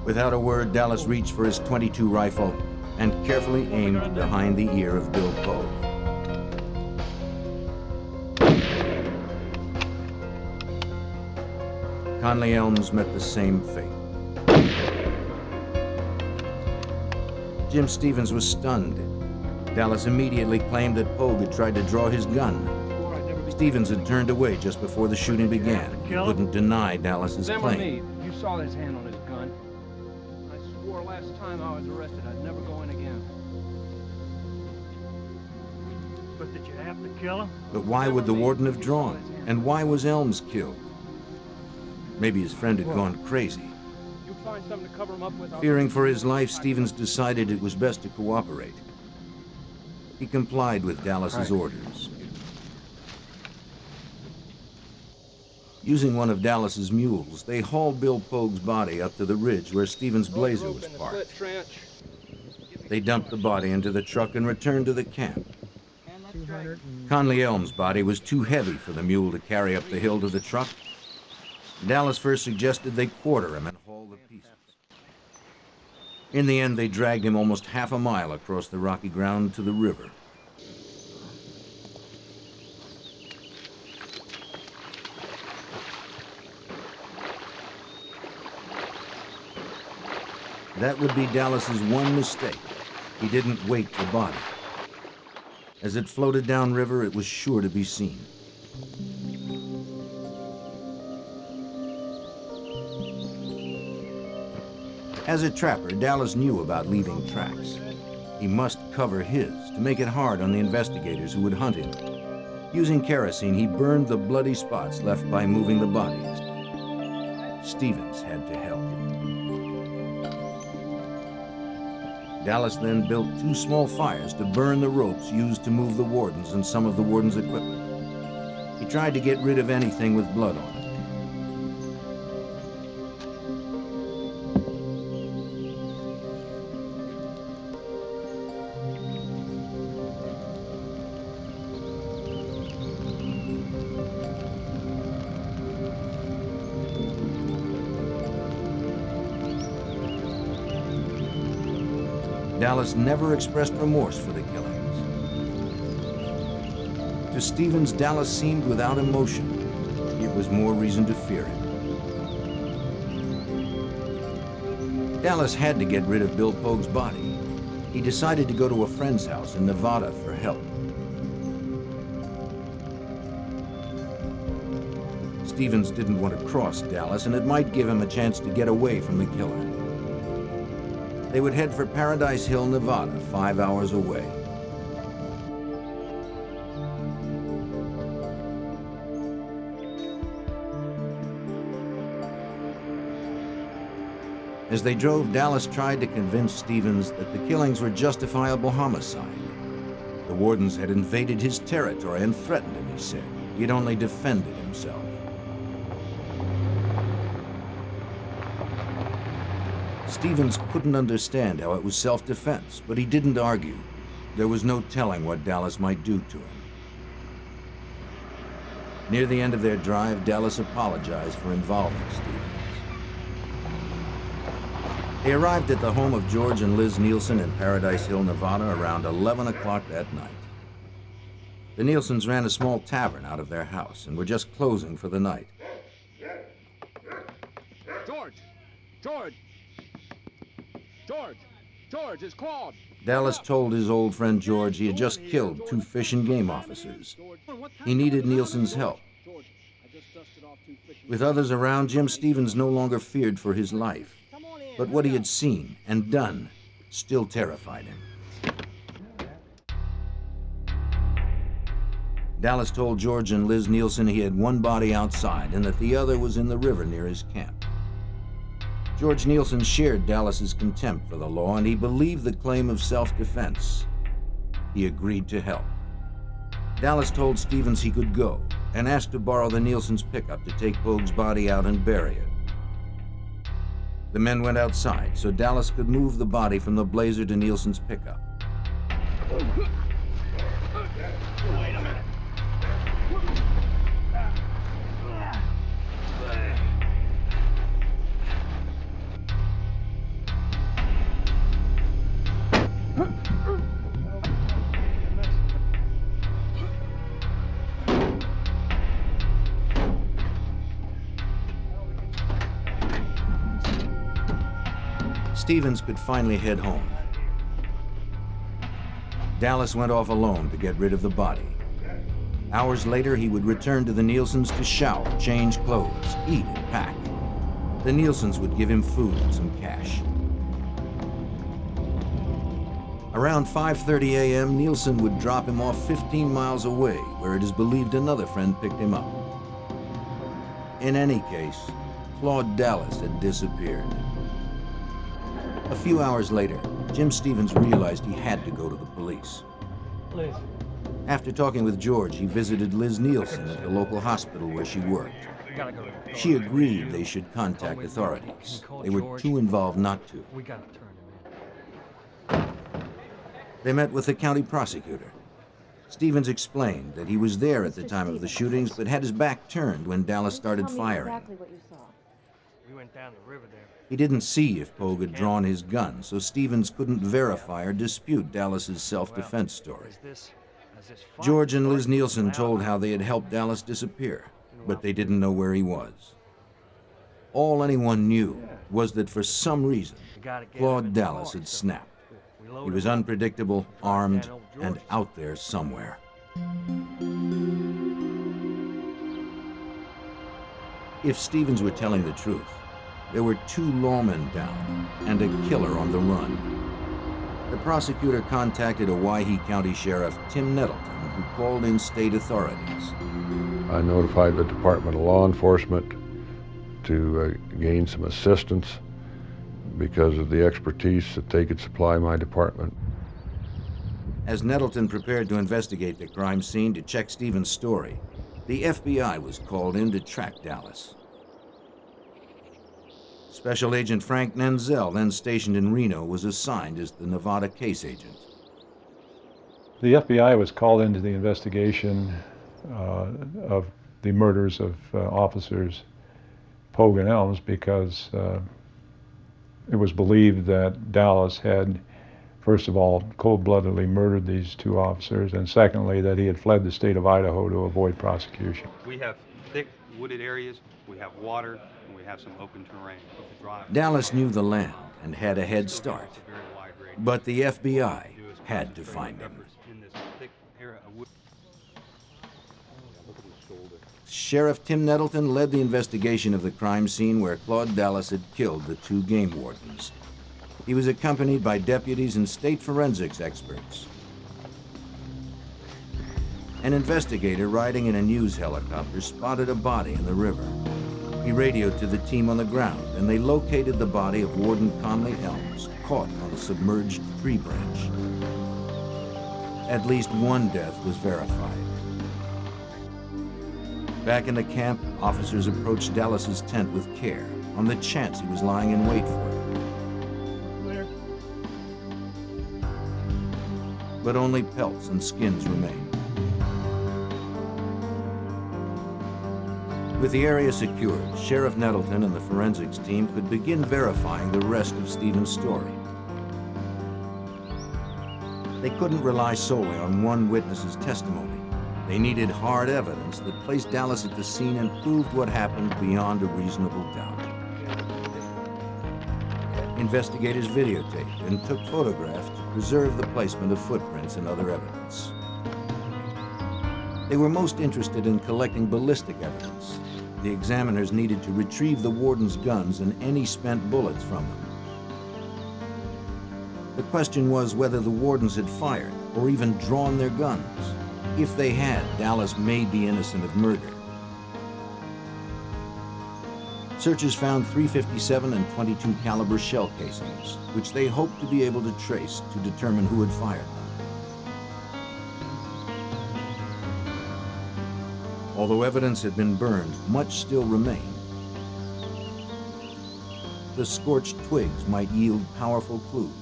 Without a word, Dallas reached for his .22 rifle and carefully aimed behind the ear of Bill Pogue. Conley Elms met the same fate. Jim Stevens was stunned. Dallas immediately claimed that Pogue had tried to draw his gun. Stevens had turned away just before the shooting began. He couldn't deny Dallas's claim. You saw his hand on his gun. I swore last time I was arrested I'd never go in again. But did you have to kill him? But why would the warden have drawn? And why was Elms killed? Maybe his friend had gone crazy. You'll find something to cover him up with. Fearing for his life, Stevens decided it was best to cooperate. He complied with Dallas's orders. Using one of Dallas's mules, they hauled Bill Pogue's body up to the ridge where Stevens' blazer was parked. They dumped the body into the truck and returned to the camp. Conley Elms' body was too heavy for the mule to carry up the hill to the truck. Dallas first suggested they quarter him and haul the pieces. In the end, they dragged him almost half a mile across the rocky ground to the river. That would be Dallas's one mistake. He didn't weight the body. As it floated downriver, it was sure to be seen. As a trapper, Dallas knew about leaving tracks. He must cover his to make it hard on the investigators who would hunt him. Using kerosene, he burned the bloody spots left by moving the bodies. Stevens had to help. Dallas then built 2 small fires to burn the ropes used to move the wardens and some of the wardens' equipment. He tried to get rid of anything with blood on it. Dallas never expressed remorse for the killings. To Stevens, Dallas seemed without emotion. It was more reason to fear him. Dallas had to get rid of Bill Pogue's body. He decided to go to a friend's house in Nevada for help. Stevens didn't want to cross Dallas, and it might give him a chance to get away from the killer. They would head for Paradise Hill, Nevada, 5 hours away. As they drove, Dallas tried to convince Stevens that the killings were justifiable homicide. The wardens had invaded his territory and threatened him, he said. He'd only defended himself. Stevens couldn't understand how it was self-defense, but he didn't argue. There was no telling what Dallas might do to him. Near the end of their drive, Dallas apologized for involving Stevens. They arrived at the home of George and Liz Nielsen in Paradise Hill, Nevada, around 11 o'clock that night. The Nielsens ran a small tavern out of their house and were just closing for the night. George! George! George! George, it's Claude! Dallas told his old friend George he had just killed 2 fish and game officers. He needed Nielsen's help. With others around, Jim Stevens no longer feared for his life. But what he had seen and done still terrified him. Dallas told George and Liz Nielsen he had one body outside and that the other was in the river near his camp. George Nielsen shared Dallas's contempt for the law, and he believed the claim of self-defense. He agreed to help. Dallas told Stevens he could go and asked to borrow the Nielsen's pickup to take Pogue's body out and bury it. The men went outside so Dallas could move the body from the Blazer to Nielsen's pickup. Wait a minute. Stevens could finally head home. Dallas went off alone to get rid of the body. Hours later, he would return to the Nielsens to shower, change clothes, eat, and pack. The Nielsens would give him food and some cash. Around 5:30 a.m., Nielsen would drop him off 15 miles away, where it is believed another friend picked him up. In any case, Claude Dallas had disappeared. A few hours later, Jim Stevens realized he had to go to the police. Liz. After talking with George, he visited Liz Nielsen at the local hospital where she worked. She agreed they should contact authorities. They were too involved not to. We gotta turn him in. They met with the county prosecutor. Stevens explained that he was there at the time of the shootings, but had his back turned when Dallas started firing. Exactly what you saw. We went down the river there. He didn't see if Pogue had drawn his gun, so Stevens couldn't verify or dispute Dallas's self-defense story. George and Liz Nielsen told how they had helped Dallas disappear, but they didn't know where he was. All anyone knew was that for some reason, Claude Dallas had snapped. He was unpredictable, armed, and out there somewhere. If Stevens were telling the truth, there were 2 lawmen down and a killer on the run. The prosecutor contacted Owyhee County Sheriff Tim Nettleton, who called in state authorities. I notified the Department of Law Enforcement to gain some assistance because of the expertise that they could supply my department. As Nettleton prepared to investigate the crime scene to check Stevens' story, the FBI was called in to track Dallas. Special Agent Frank Nenzel, then stationed in Reno, was assigned as the Nevada case agent. The FBI was called into the investigation of the murders of officers Pogue and Elms because it was believed that Dallas had, first of all, cold-bloodedly murdered these 2 officers, and secondly, that he had fled the state of Idaho to avoid prosecution. We have thick wooded areas, we have water, and we have some open terrain. Dallas knew the land and had a head start, but the FBI had to find him. Sheriff Tim Nettleton led the investigation of the crime scene where Claude Dallas had killed the 2 game wardens. He was accompanied by deputies and state forensics experts. An investigator riding in a news helicopter spotted a body in the river. He radioed to the team on the ground, and they located the body of Warden Conley Elms, caught on a submerged tree branch. At least one death was verified. Back in the camp, officers approached Dallas's tent with care, on the chance he was lying in wait for them. But only pelts and skins remained. With the area secured, Sheriff Nettleton and the forensics team could begin verifying the rest of Stephen's story. They couldn't rely solely on one witness's testimony. They needed hard evidence that placed Dallas at the scene and proved what happened beyond a reasonable doubt. Investigators videotaped and took photographs to preserve the placement of footprints and other evidence. They were most interested in collecting ballistic evidence. The examiners needed to retrieve the warden's guns and any spent bullets from them. The question was whether the wardens had fired or even drawn their guns. If they had, Dallas may be innocent of murder. Searchers found .357 and .22 caliber shell casings, which they hoped to be able to trace to determine who had fired them. Although evidence had been burned, much still remained. The scorched twigs might yield powerful clues.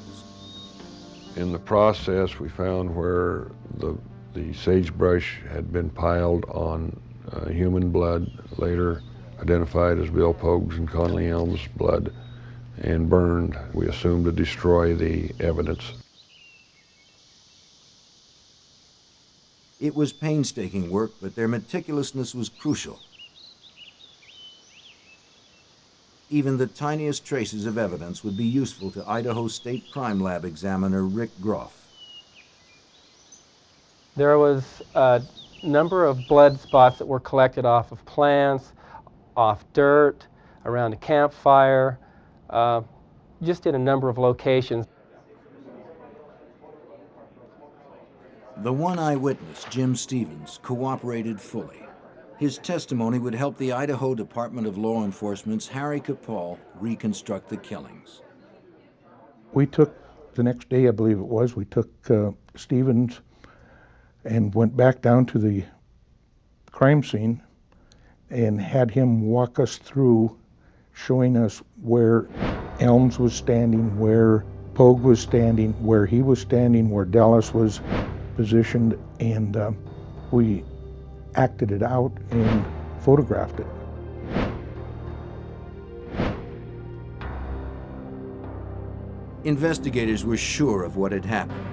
In the process, we found where the sagebrush had been piled on human blood, later identified as Bill Pogue's and Conley Elms' blood, and burned. We assumed to destroy the evidence. It was painstaking work, but their meticulousness was crucial. Even the tiniest traces of evidence would be useful to Idaho State Crime Lab examiner Rick Groff. There was a number of blood spots that were collected off of plants, off dirt, around a campfire, just in a number of locations. The one eyewitness, Jim Stevens, cooperated fully. His testimony would help the Idaho Department of Law Enforcement's Harry Capall reconstruct the killings. We took, the next day I believe it was, we took Stevens and went back down to the crime scene and had him walk us through, showing us where Elms was standing, where Pogue was standing, where he was standing, where Dallas was positioned, and we acted it out and photographed it. Investigators were sure of what had happened,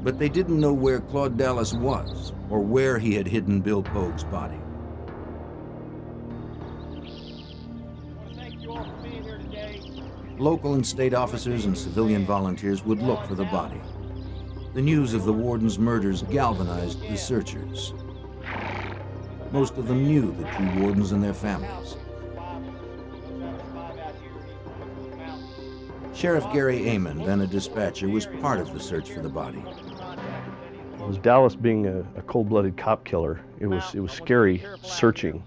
but they didn't know where Claude Dallas was or where he had hidden Bill Pogue's body. Local and state officers and civilian volunteers would look for the body. The news of the warden's murders galvanized the searchers. Most of them knew the 2 wardens and their families. Sheriff Gary Amon, then a dispatcher, was part of the search for the body. It was Dallas being a cold-blooded cop killer. It was scary searching,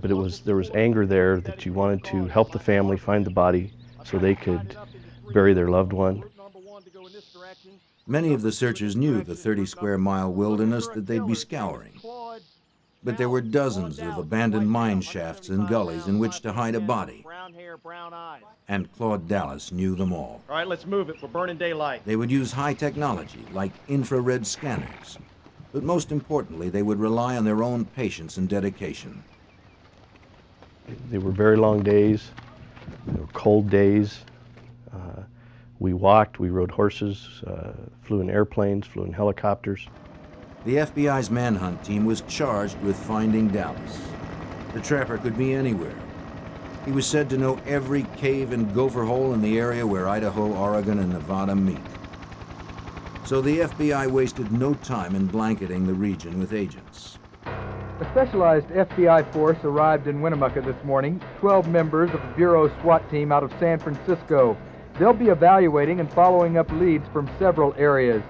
but there was anger there that you wanted to help the family find the body so they could bury their loved one. Many of the searchers knew the 30-square-mile wilderness that they'd be scouring. But there were dozens of abandoned mine shafts and gullies in which to hide a body. And Claude Dallas knew them all. All right, let's move it. We're burning daylight. They would use high technology, like infrared scanners. But most importantly, they would rely on their own patience and dedication. They were very long days. They were cold days. We walked, we rode horses, flew in airplanes, flew in helicopters. The FBI's Manhunt team was charged with finding Dallas. The trapper could be anywhere. He was said to know every cave and gopher hole in the area where Idaho, Oregon, and Nevada meet. So the FBI wasted no time in blanketing the region with agents. A specialized FBI force arrived in Winnemucca this morning, 12 members of the Bureau SWAT team out of San Francisco. They'll be evaluating and following up leads from several areas.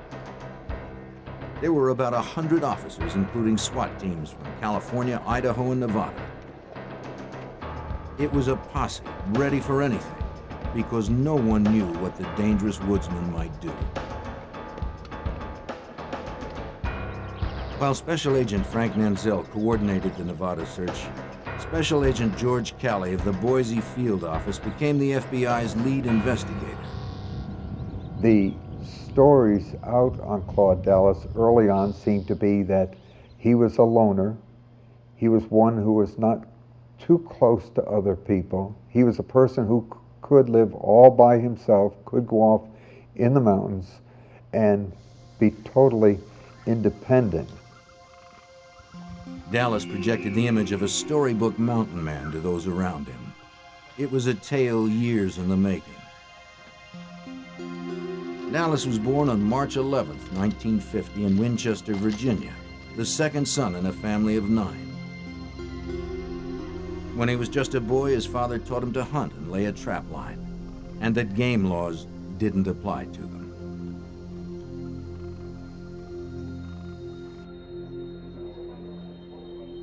There were about 100 officers, including SWAT teams from California, Idaho, and Nevada. It was a posse ready for anything, because no one knew what the dangerous woodsman might do. While Special Agent Frank Nanzel coordinated the Nevada search, Special Agent George Calley of the Boise Field Office became the FBI's lead investigator. The stories out on Claude Dallas early on seemed to be that he was a loner. He was one who was not too close to other people. He was a person who could live all by himself, could go off in the mountains and be totally independent. Dallas projected the image of a storybook mountain man to those around him. It was a tale years in the making. Dallas was born on March 11, 1950 in Winchester, Virginia, the second son in a family of 9. When he was just a boy, his father taught him to hunt and lay a trap line, and that game laws didn't apply to them.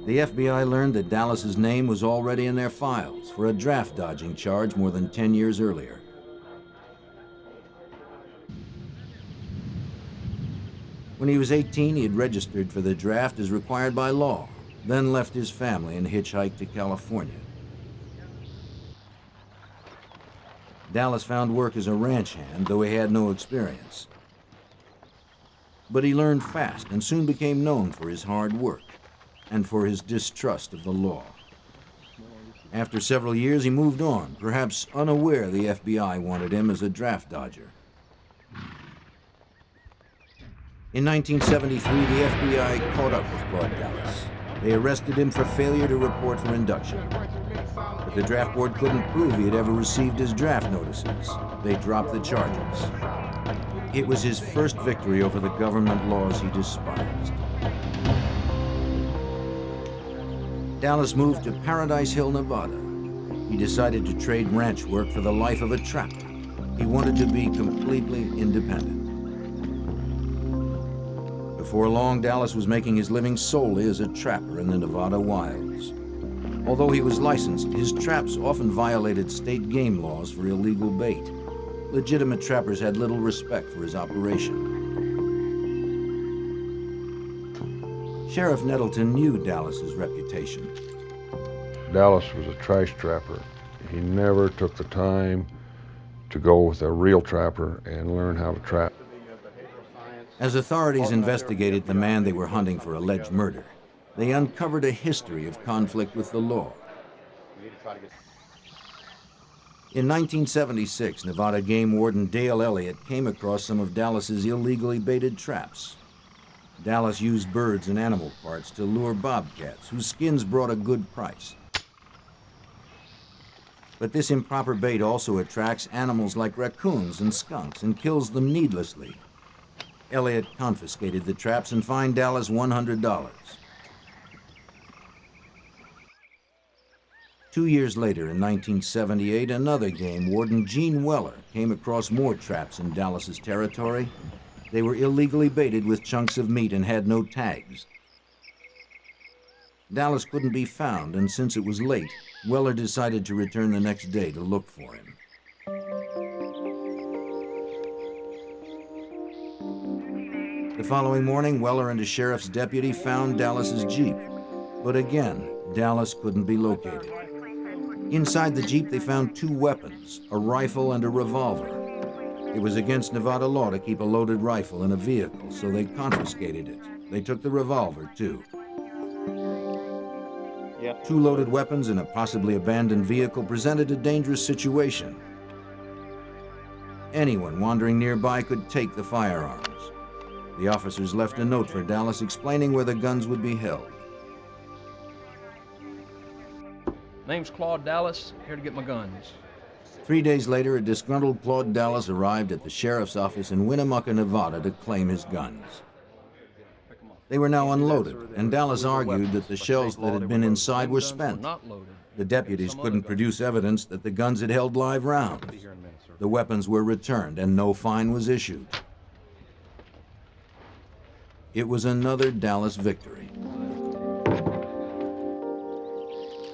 The FBI learned that Dallas's name was already in their files for a draft dodging charge more than 10 years earlier. When he was 18, he had registered for the draft as required by law, then left his family and hitchhiked to California. Dallas found work as a ranch hand, though he had no experience. But he learned fast and soon became known for his hard work and for his distrust of the law. After several years, he moved on, perhaps unaware the FBI wanted him as a draft dodger. In 1973, the FBI caught up with Claude Dallas. They arrested him for failure to report for induction. But the draft board couldn't prove he had ever received his draft notices. They dropped the charges. It was his first victory over the government laws he despised. Dallas moved to Paradise Hill, Nevada. He decided to trade ranch work for the life of a trapper. He wanted to be completely independent. Before long, Dallas was making his living solely as a trapper in the Nevada wilds. Although he was licensed, his traps often violated state game laws for illegal bait. Legitimate trappers had little respect for his operation. Sheriff Nettleton knew Dallas's reputation. Dallas was a trash trapper. He never took the time to go with a real trapper and learn how to trap. As authorities investigated the man they were hunting for alleged murder, they uncovered a history of conflict with the law. In 1976, Nevada game warden Dale Elliott came across some of Dallas's illegally baited traps. Dallas used birds and animal parts to lure bobcats, whose skins brought a good price. But this improper bait also attracts animals like raccoons and skunks and kills them needlessly. Elliott confiscated the traps and fined Dallas $100. 2 years later, in 1978, another game warden, Gene Weller, came across more traps in Dallas's territory. They were illegally baited with chunks of meat and had no tags. Dallas couldn't be found, and since it was late, Weller decided to return the next day to look for him. The following morning, Weller and a sheriff's deputy found Dallas's Jeep. But again, Dallas couldn't be located. Inside the Jeep, they found 2 weapons, a rifle and a revolver. It was against Nevada law to keep a loaded rifle in a vehicle, so they confiscated it. They took the revolver, too. 2 loaded weapons in a possibly abandoned vehicle presented a dangerous situation. Anyone wandering nearby could take the firearms. The officers left a note for Dallas explaining where the guns would be held. Name's Claude Dallas, here to get my guns. 3 days later, a disgruntled Claude Dallas arrived at the sheriff's office in Winnemucca, Nevada to claim his guns. They were now unloaded, and Dallas argued that the shells that had been inside were spent. The deputies couldn't produce evidence that the guns had held live rounds. The weapons were returned, and no fine was issued. It was another Dallas victory.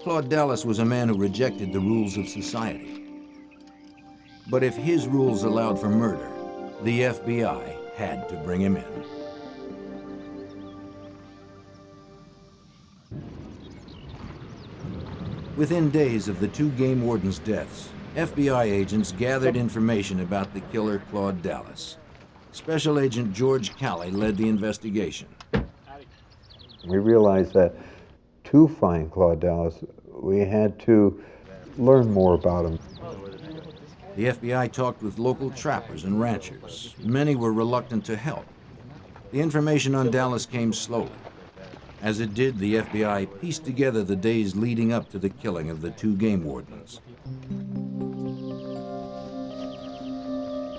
Claude Dallas was a man who rejected the rules of society. But if his rules allowed for murder, the FBI had to bring him in. Within days of the 2 game wardens' deaths, FBI agents gathered information about the killer Claude Dallas. Special Agent George Gwaltney led the investigation. We realized that to find Claude Dallas, we had to learn more about him. The FBI talked with local trappers and ranchers. Many were reluctant to help. The information on Dallas came slowly. As it did, the FBI pieced together the days leading up to the killing of the 2 game wardens.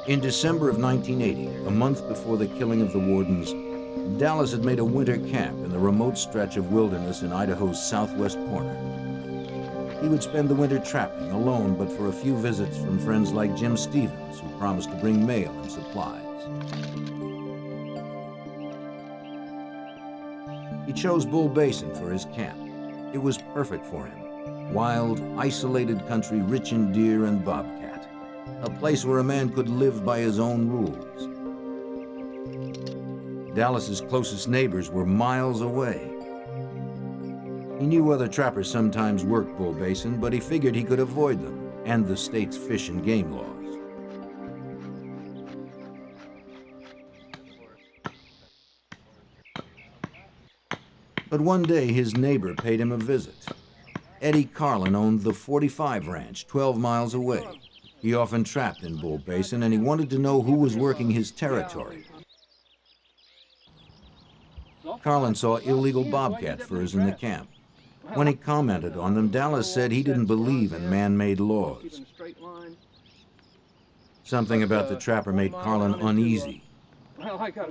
In December of 1980, a month before the killing of the wardens, Dallas had made a winter camp in the remote stretch of wilderness in Idaho's southwest corner. He would spend the winter trapping alone, but for a few visits from friends like Jim Stevens, who promised to bring mail and supplies. He chose Bull Basin for his camp. It was perfect for him. Wild, isolated country rich in deer and bobcat. A place where a man could live by his own rules. Dallas's closest neighbors were miles away. He knew other trappers sometimes worked Bull Basin, but he figured he could avoid them and the state's fish and game laws. But one day, his neighbor paid him a visit. Eddie Carlin owned the 45 Ranch, 12 miles away. He often trapped in Bull Basin, and he wanted to know who was working his territory. Carlin saw illegal bobcat furs in the camp. When he commented on them, Dallas said he didn't believe in man-made laws. Something about the trapper made Carlin uneasy. Well, I got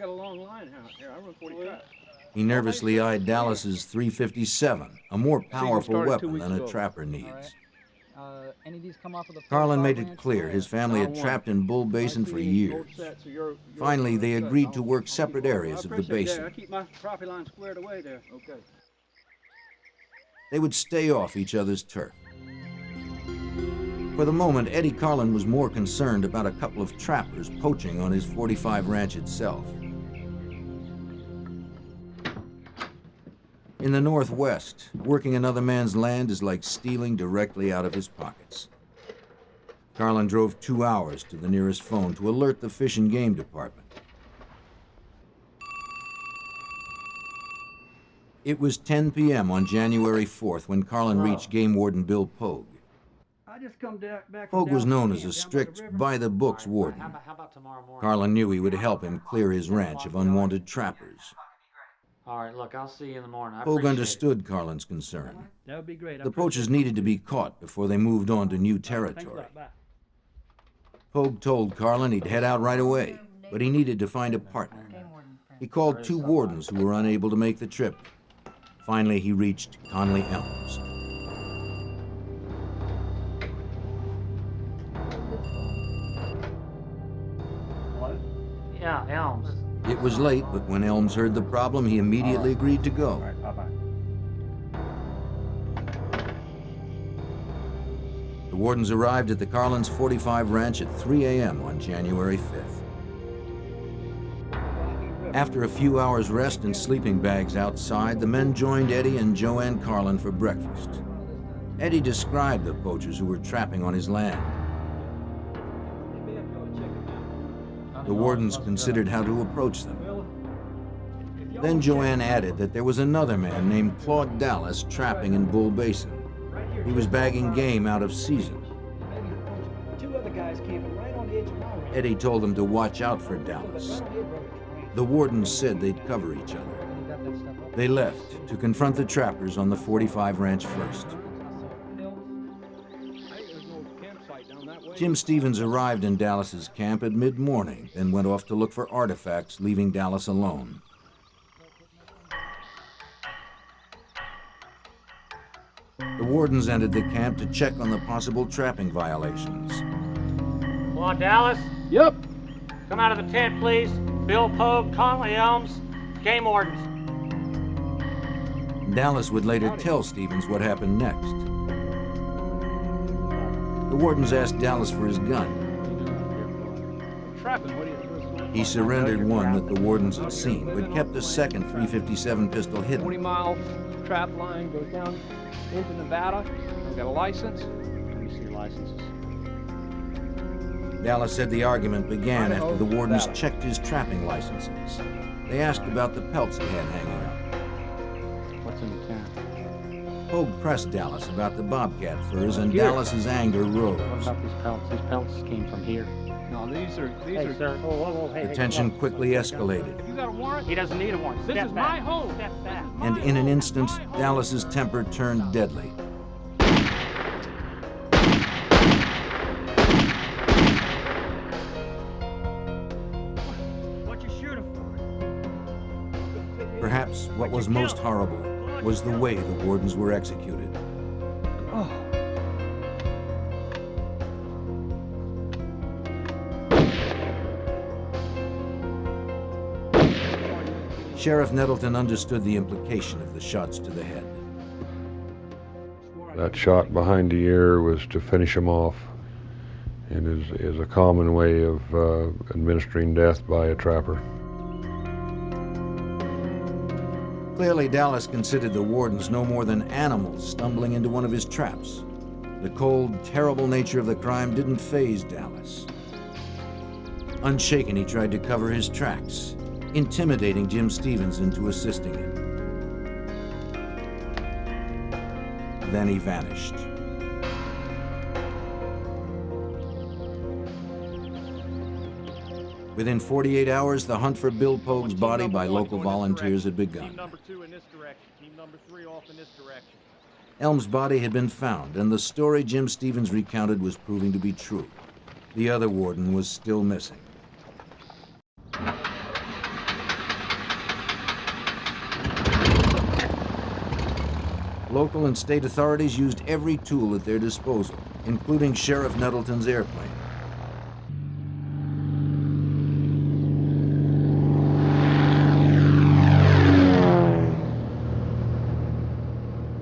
a long line out here. I run 45. He nervously eyed Dallas's .357, a more powerful weapon than a trapper needs. Carlin made it clear his family had trapped in Bull Basin for years. Finally, they agreed to work separate areas of the basin. I keep my property line squared away there. Okay. They would stay off each other's turf. For the moment, Eddie Carlin was more concerned about a couple of trappers poaching on his 45 Ranch itself. In the Northwest, working another man's land is like stealing directly out of his pockets. Carlin drove 2 hours to the nearest phone to alert the Fish and Game Department. It was 10 p.m. on January 4th when Carlin reached Game Warden Bill Pogue. Pogue was known as a strict, by-the-books warden. Carlin knew he would help him clear his ranch of unwanted trappers. All right, look, I'll see you in the morning. Pogue understood Carlin's concern. That would be great. The poachers needed to be caught before they moved on to new territory. Pogue told Carlin he'd head out right away, but he needed to find a partner. He called 2 wardens who were unable to make the trip. Finally, he reached Conley Elms. Yeah, Elms. It was late, but when Elms heard the problem, he immediately agreed to go. The wardens arrived at the Carlins' 45 Ranch at 3 a.m. on January 5th. After a few hours' rest in sleeping bags outside, the men joined Eddie and Joanne Carlin for breakfast. Eddie described the poachers who were trapping on his land. The wardens considered how to approach them. Then Joanne added that there was another man named Claude Dallas trapping in Bull Basin. He was bagging game out of season. 2 other guys camping right on the edge of my ranch. Eddie told them to watch out for Dallas. The wardens said they'd cover each other. They left to confront the trappers on the 45 ranch first. Jim Stevens arrived in Dallas's camp at mid-morning, then went off to look for artifacts, leaving Dallas alone. The wardens entered the camp to check on the possible trapping violations. Claude Dallas? Yep. Come out of the tent, please. Bill Pogue, Conley Elms, game wardens. Dallas would later tell Stevens what happened next. The wardens asked Dallas for his gun. He surrendered one that the wardens had seen, but kept a second .357 pistol hidden. 20-mile trap line goes down into Nevada. I've got a license. Let me see your licenses. Dallas said the argument began after the wardens checked his trapping licenses. They asked about the pelts he had hanging up. What's in the tent? Pogue pressed Dallas about the bobcat furs, and Here. Dallas's anger rose. What about these pelts? These pelts came from here. No, these are. Hey, sir. Whoa, hey, The hey, tension whoa. quickly escalated, You got a warrant? He doesn't need a warrant. This Step is back. my home. Step back. and in an instant, Dallas's temper turned deadly. What you shooting for? Perhaps what was most horrible was the way the wardens were executed. Oh. Sheriff Nettleton understood the implication of the shots to the head. That shot behind the ear was to finish him off, and is a common way of administering death by a trapper. Clearly, Dallas considered the wardens no more than animals stumbling into one of his traps. The cold, terrible nature of the crime didn't faze Dallas. Unshaken, he tried to cover his tracks, intimidating Jim Stevens into assisting him. Then he vanished. Within 48 hours, the hunt for Bill Pogue's body by local volunteers had begun. Team number 2 in this direction. Team number 3 off in this direction. Elm's body had been found, and the story Jim Stevens recounted was proving to be true. The other warden was still missing. Local and state authorities used every tool at their disposal, including Sheriff Nettleton's airplane.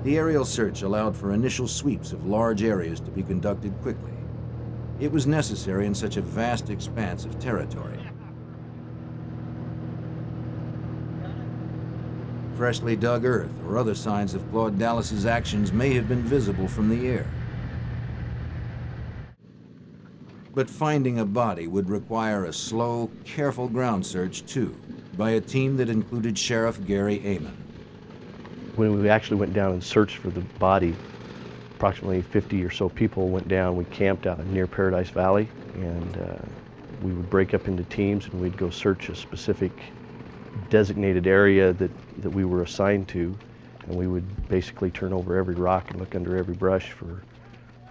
The aerial search allowed for initial sweeps of large areas to be conducted quickly. It was necessary in such a vast expanse of territory. Freshly dug earth or other signs of Claude Dallas's actions may have been visible from the air. But finding a body would require a slow, careful ground search, too, by a team that included Sheriff Gary Amon. When we actually went down and searched for the body, approximately 50 or so people went down. We camped out near Paradise Valley, and we would break up into teams, and we'd go search a specific designated area that we were assigned to, and we would basically turn over every rock and look under every brush for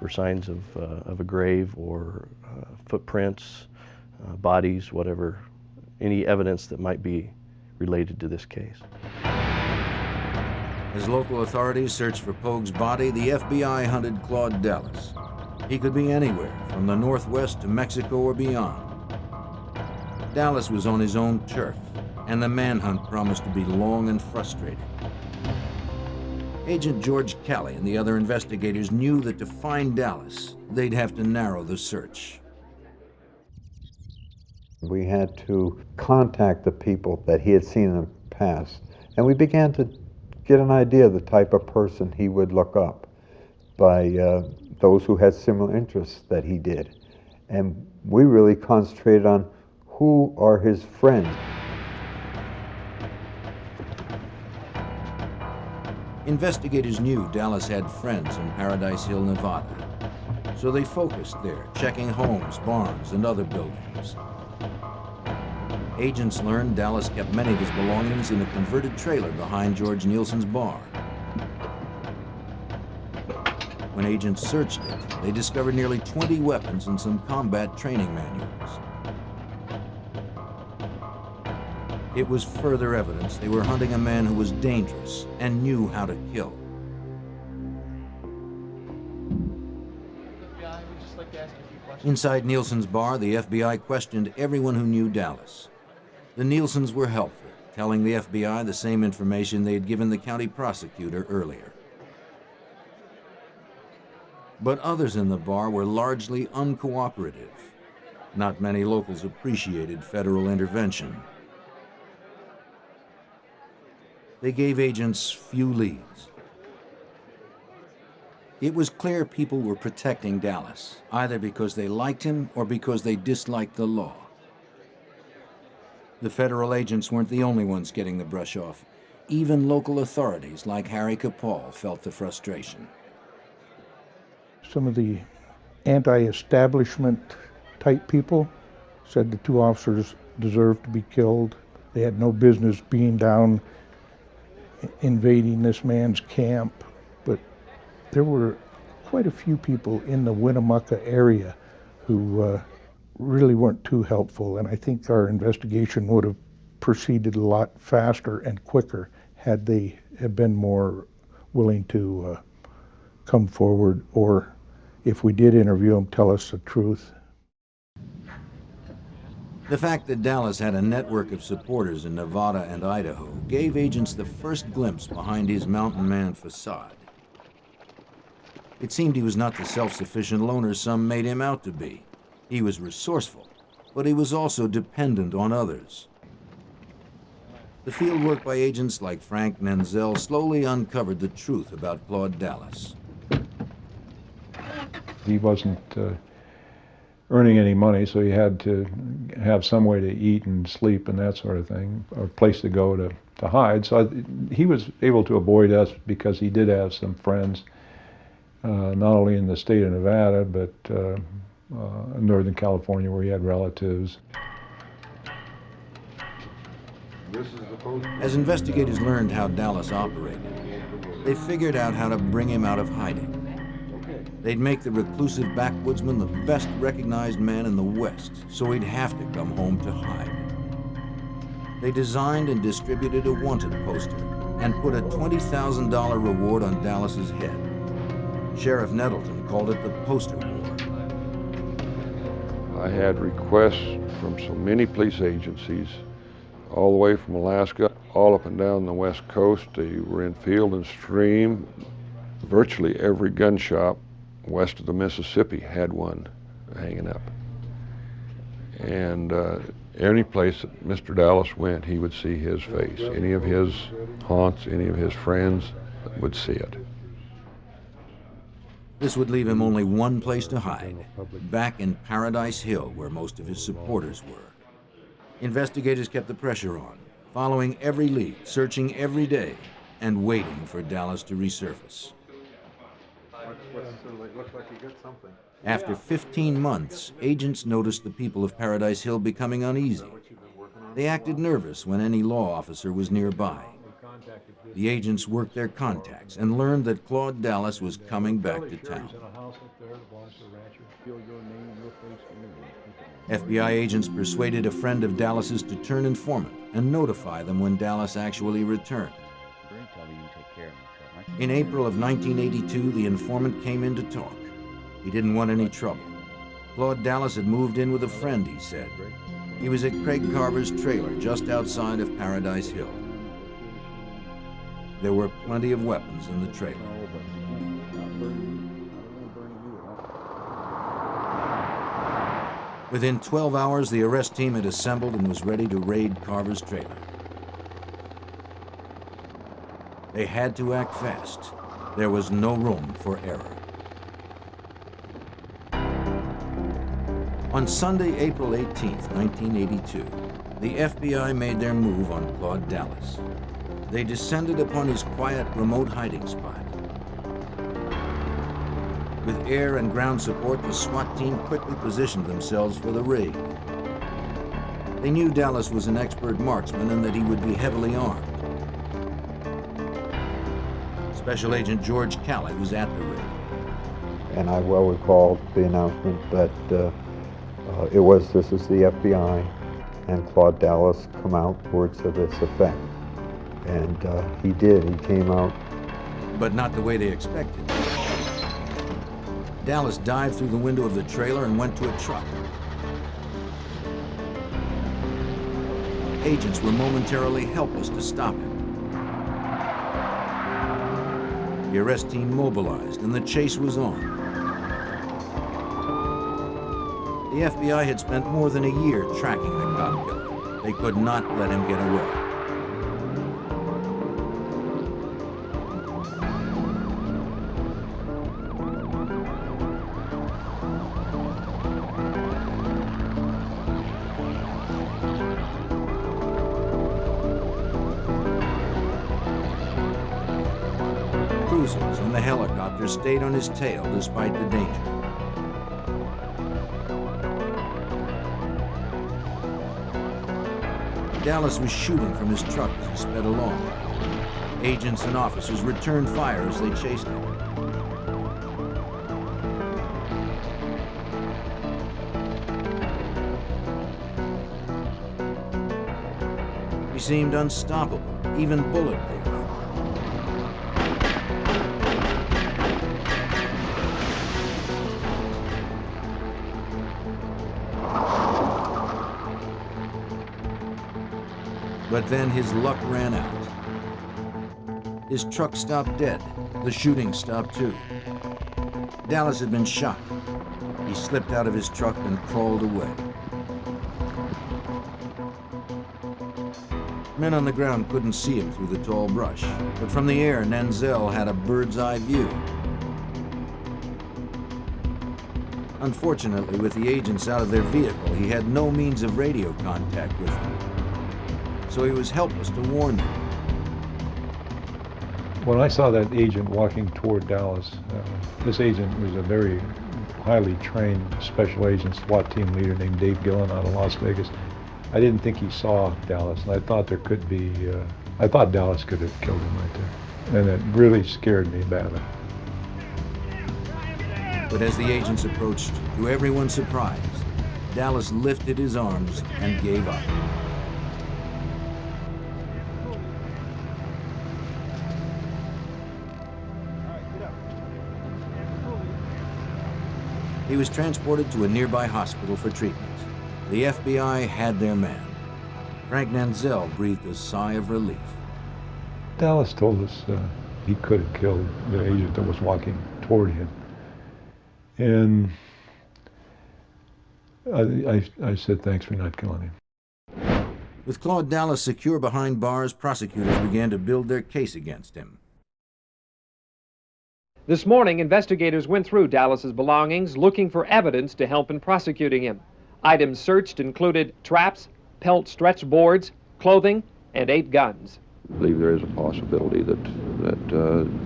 signs of a grave or footprints, bodies, whatever, any evidence that might be related to this case. As local authorities searched for Pogue's body, the FBI hunted Claude Dallas. He could be anywhere, from the Northwest to Mexico or beyond. Dallas was on his own turf, and the manhunt promised to be long and frustrating. Agent George Kelly and the other investigators knew that to find Dallas, they'd have to narrow the search. We had to contact the people that he had seen in the past, and we began to get an idea of the type of person he would look up by those who had similar interests that he did. And we really concentrated on who are his friends. Investigators knew Dallas had friends in Paradise Hill, Nevada, so they focused there, checking homes, barns, and other buildings. Agents learned Dallas kept many of his belongings in a converted trailer behind George Nielsen's bar. When agents searched it, they discovered nearly 20 weapons and some combat training manuals. It was further evidence they were hunting a man who was dangerous and knew how to kill. Inside Nielsen's bar, the FBI questioned everyone who knew Dallas. The Nielsens were helpful, telling the FBI the same information they had given the county prosecutor earlier. But others in the bar were largely uncooperative. Not many locals appreciated federal intervention. They gave agents few leads. It was clear people were protecting Dallas, either because they liked him or because they disliked the law. The federal agents weren't the only ones getting the brush off. Even local authorities like Harry Capall felt the frustration. Some of the anti-establishment type people said the two officers deserved to be killed. They had no business being down invading this man's camp, but there were quite a few people in the Winnemucca area who really weren't too helpful, and I think our investigation would have proceeded a lot faster and quicker had they have been more willing to come forward, or if we did interview them, tell us the truth. The fact that Dallas had a network of supporters in Nevada and Idaho gave agents the first glimpse behind his mountain man facade. It seemed he was not the self-sufficient loner some made him out to be. He was resourceful, but he was also dependent on others. The field work by agents like Frank Menzel slowly uncovered the truth about Claude Dallas. He wasn't earning any money, so he had to have some way to eat and sleep and that sort of thing, a place to go to hide. So he was able to avoid us because he did have some friends, not only in the state of Nevada, but Northern California, where he had relatives. As investigators learned how Dallas operated, they figured out how to bring him out of hiding. They'd make the reclusive backwoodsman the best recognized man in the West, so he'd have to come home to hide. They designed and distributed a wanted poster and put a $20,000 reward on Dallas's head. Sheriff Nettleton called it the poster war. I had requests from so many police agencies, all the way from Alaska, all up and down the West Coast. They were in Field and Stream. Virtually every gun shop west of the Mississippi had one hanging up. And any place that Mr. Dallas went, he would see his face. Any of his haunts, any of his friends would see it. This would leave him only one place to hide, back in Paradise Hill, where most of his supporters were. Investigators kept the pressure on, following every lead, searching every day, and waiting for Dallas to resurface. After 15 months, agents noticed the people of Paradise Hill becoming uneasy. They acted nervous when any law officer was nearby. The agents worked their contacts and learned that Claude Dallas was coming back to town. FBI agents persuaded a friend of Dallas's to turn informant and notify them when Dallas actually returned. In April of 1982, the informant came in to talk. He didn't want any trouble. Claude Dallas had moved in with a friend, he said. He was at Craig Carver's trailer just outside of Paradise Hill. There were plenty of weapons in the trailer. Within 12 hours, the arrest team had assembled and was ready to raid Carver's trailer. They had to act fast. There was no room for error. On Sunday, April 18, 1982, the FBI made their move on Claude Dallas. They descended upon his quiet, remote hiding spot. With air and ground support, the SWAT team quickly positioned themselves for the raid. They knew Dallas was an expert marksman and that he would be heavily armed. Special Agent George Cowley was at the raid. And I well recall the announcement that this is the FBI, and Claude Dallas come out, words to this effect. And he did, he came out. But not the way they expected. Dallas dived through the window of the trailer and went to a truck. Agents were momentarily helpless to stop him. The arrest team mobilized and the chase was on. The FBI had spent more than a year tracking the cop killer. They could not let him get away. Cruisers and the helicopter stayed on his tail despite the danger. Dallas was shooting from his truck as he sped along. Agents and officers returned fire as they chased him. He seemed unstoppable, even bulletproof. But then his luck ran out. His truck stopped dead. The shooting stopped too. Dallas had been shot. He slipped out of his truck and crawled away. Men on the ground couldn't see him through the tall brush, but from the air, Nanzel had a bird's eye view. Unfortunately, with the agents out of their vehicle, he had no means of radio contact with them. So he was helpless to warn them. When I saw that agent walking toward Dallas, this agent was a very highly trained special agent SWAT team leader named Dave Gillen out of Las Vegas. I didn't think he saw Dallas, and I thought there could be, I thought Dallas could have killed him right there. And it really scared me badly. But as the agents approached, to everyone's surprise, Dallas lifted his arms and gave up. He was transported to a nearby hospital for treatment. The FBI had their man. Frank Nanzel breathed a sigh of relief. Dallas told us he could have killed the agent that was walking toward him. And I said, thanks for not killing him. With Claude Dallas secure behind bars, prosecutors began to build their case against him. This morning, investigators went through Dallas's belongings looking for evidence to help in prosecuting him. Items searched included traps, pelt stretch boards, clothing, and 8 guns. I believe there is a possibility that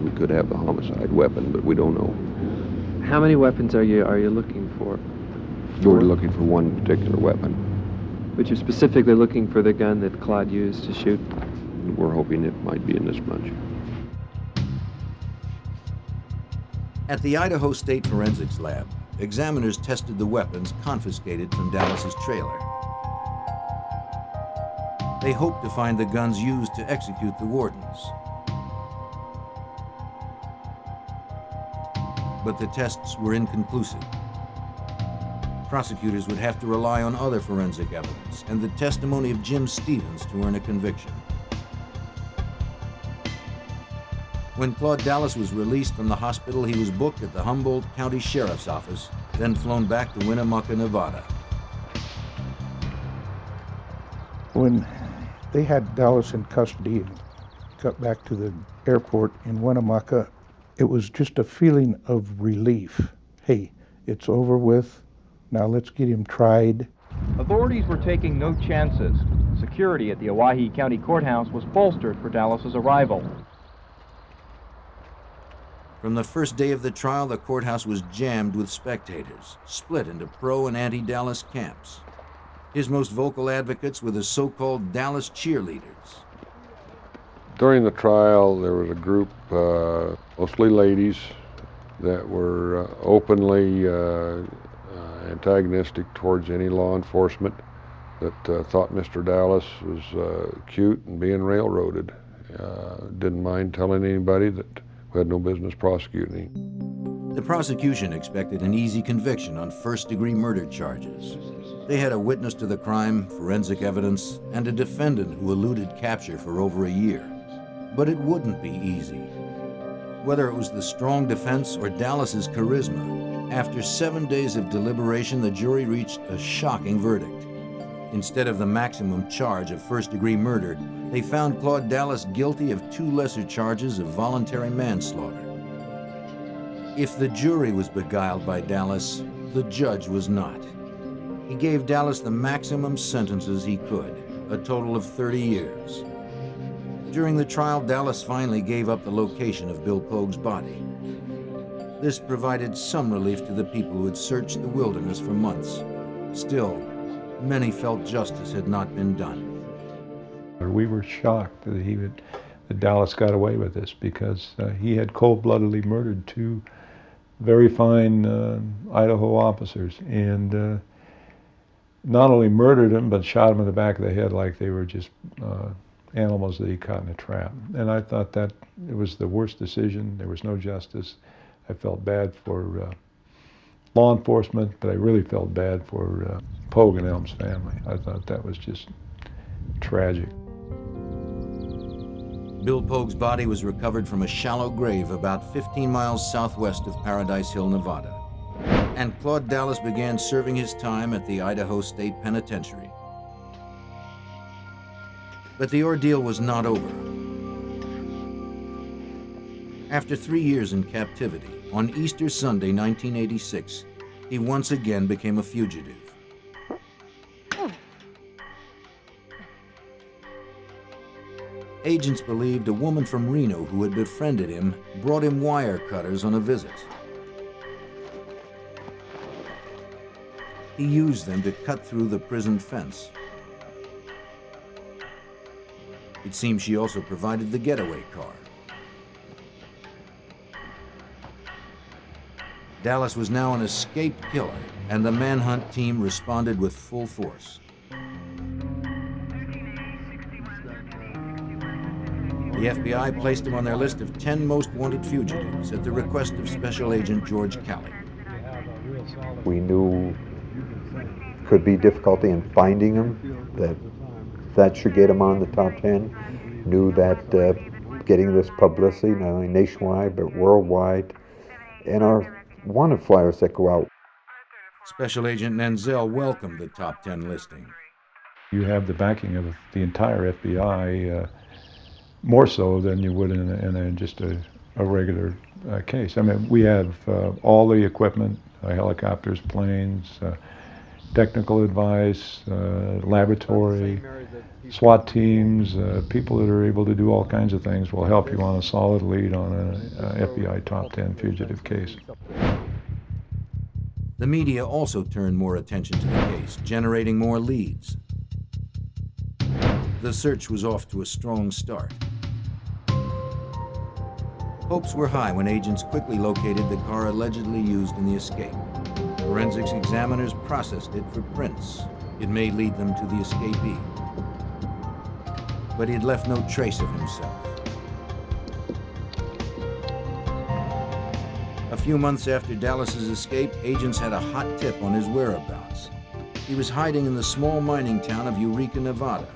we could have the homicide weapon, but we don't know. How many weapons are you looking for? We're looking for one particular weapon. But you're specifically looking for the gun that Claude used to shoot? We're hoping it might be in this bunch. At the Idaho State Forensics Lab, examiners tested the weapons confiscated from Dallas's trailer. They hoped to find the guns used to execute the wardens. But the tests were inconclusive. Prosecutors would have to rely on other forensic evidence and the testimony of Jim Stevens to earn a conviction. When Claude Dallas was released from the hospital, he was booked at the Humboldt County Sheriff's Office, then flown back to Winnemucca, Nevada. When they had Dallas in custody and got back to the airport in Winnemucca, it was just a feeling of relief. Hey, it's over with. Now let's get him tried. Authorities were taking no chances. Security at the Owyhee County Courthouse was bolstered for Dallas's arrival. From the first day of the trial, the courthouse was jammed with spectators, split into pro and anti-Dallas camps. His most vocal advocates were the so-called Dallas cheerleaders. During the trial, there was a group, mostly ladies, that were openly antagonistic towards any law enforcement, that thought Mr. Dallas was cute and being railroaded. Didn't mind telling anybody that we had no business prosecuting him. The prosecution expected an easy conviction on first-degree murder charges. They had a witness to the crime, forensic evidence, and a defendant who eluded capture for over a year. But it wouldn't be easy. Whether it was the strong defense or Dallas's charisma, after 7 days of deliberation, the jury reached a shocking verdict. Instead of the maximum charge of first-degree murder, they found Claude Dallas guilty of 2 lesser charges of voluntary manslaughter. If the jury was beguiled by Dallas, the judge was not. He gave Dallas the maximum sentences he could, a total of 30 years. During the trial, Dallas finally gave up the location of Bill Pogue's body. This provided some relief to the people who had searched the wilderness for months. Still, many felt justice had not been done. We were shocked that Dallas got away with this, because he had cold-bloodedly murdered 2 very fine Idaho officers, and not only murdered them, but shot them in the back of the head like they were just animals that he caught in a trap. And I thought that it was the worst decision. There was no justice. I felt bad for law enforcement, but I really felt bad for Pogue and Elm's family. I thought that was just tragic. Bill Pogue's body was recovered from a shallow grave about 15 miles southwest of Paradise Hill, Nevada. And Claude Dallas began serving his time at the Idaho State Penitentiary. But the ordeal was not over. After 3 years in captivity, on Easter Sunday, 1986, he once again became a fugitive. Agents believed a woman from Reno who had befriended him brought him wire cutters on a visit. He used them to cut through the prison fence. It seems she also provided the getaway car. Dallas was now an escaped killer, and the Manhunt team responded with full force. The FBI placed him on their list of 10 most wanted fugitives at the request of Special Agent George Gwaltney. We knew could be difficulty in finding him, that should get him on the top 10. Knew that getting this publicity, not only nationwide, but worldwide, and our wanted flyers that go out. Special Agent Nenzel welcomed the top 10 listing. You have the backing of the entire FBI, more so than you would in just a regular case. I mean, we have all the equipment, helicopters, planes, technical advice, laboratory, SWAT teams, people that are able to do all kinds of things will help you on a solid lead on an FBI top 10 fugitive case. The media also turned more attention to the case, generating more leads. The search was off to a strong start. Hopes were high when agents quickly located the car allegedly used in the escape. Forensics examiners processed it for prints. It may lead them to the escapee. But he had left no trace of himself. A few months after Dallas's escape, agents had a hot tip on his whereabouts. He was hiding in the small mining town of Eureka, Nevada.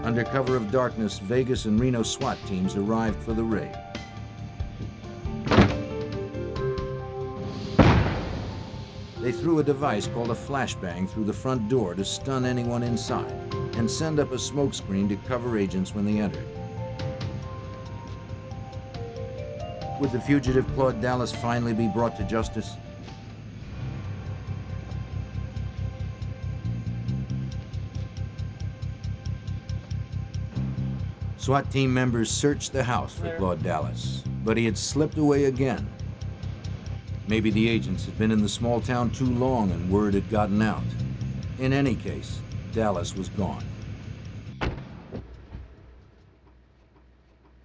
Under cover of darkness, Vegas and Reno SWAT teams arrived for the raid. They threw a device called a flashbang through the front door to stun anyone inside and send up a smoke screen to cover agents when they entered. Would the fugitive Claude Dallas finally be brought to justice? SWAT team members searched the house for Claude Dallas, but he had slipped away again. Maybe the agents had been in the small town too long and word had gotten out. In any case, Dallas was gone.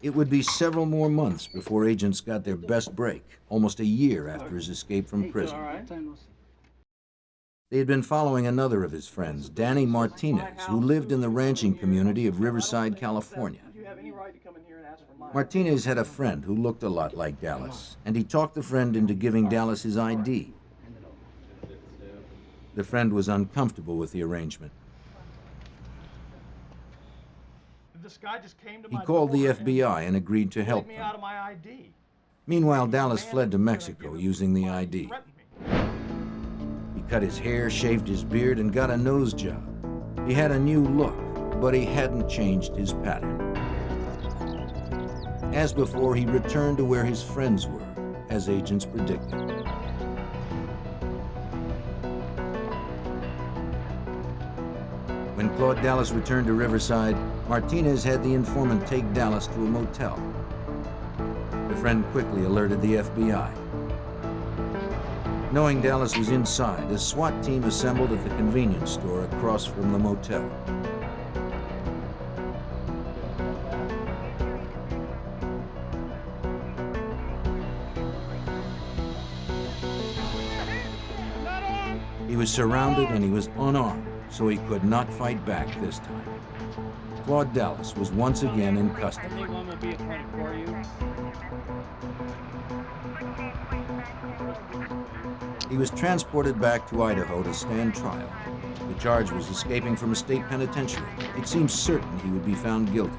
It would be several more months before agents got their best break, almost a year after his escape from prison. They had been following another of his friends, Danny Martinez, who lived in the ranching community of Riverside, California. Martinez had a friend who looked a lot like Dallas, and he talked the friend into giving Dallas his ID. The friend was uncomfortable with the arrangement. He called the FBI and agreed to help them. Meanwhile, Dallas fled to Mexico using the ID. He cut his hair, shaved his beard, and got a nose job. He had a new look, but he hadn't changed his pattern. As before, he returned to where his friends were, as agents predicted. When Claude Dallas returned to Riverside, Martinez had the informant take Dallas to a motel. The friend quickly alerted the FBI. Knowing Dallas was inside, a SWAT team assembled at the convenience store across from the motel. He was surrounded and he was unarmed, so he could not fight back this time. Claude Dallas was once again in custody. Anyone will be a credit for you. He was transported back to Idaho to stand trial. The charge was escaping from a state penitentiary. It seemed certain he would be found guilty.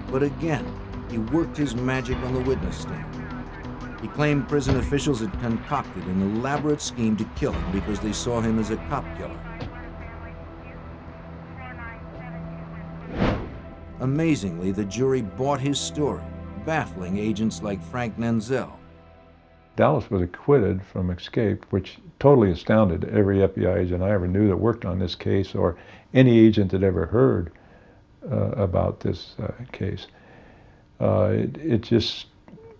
But again, he worked his magic on the witness stand. He claimed prison officials had concocted an elaborate scheme to kill him because they saw him as a cop killer. Amazingly, the jury bought his story, baffling agents like Frank Nanzel. Dallas was acquitted from escape, which totally astounded every FBI agent I ever knew that worked on this case, or any agent that ever heard about this case. It just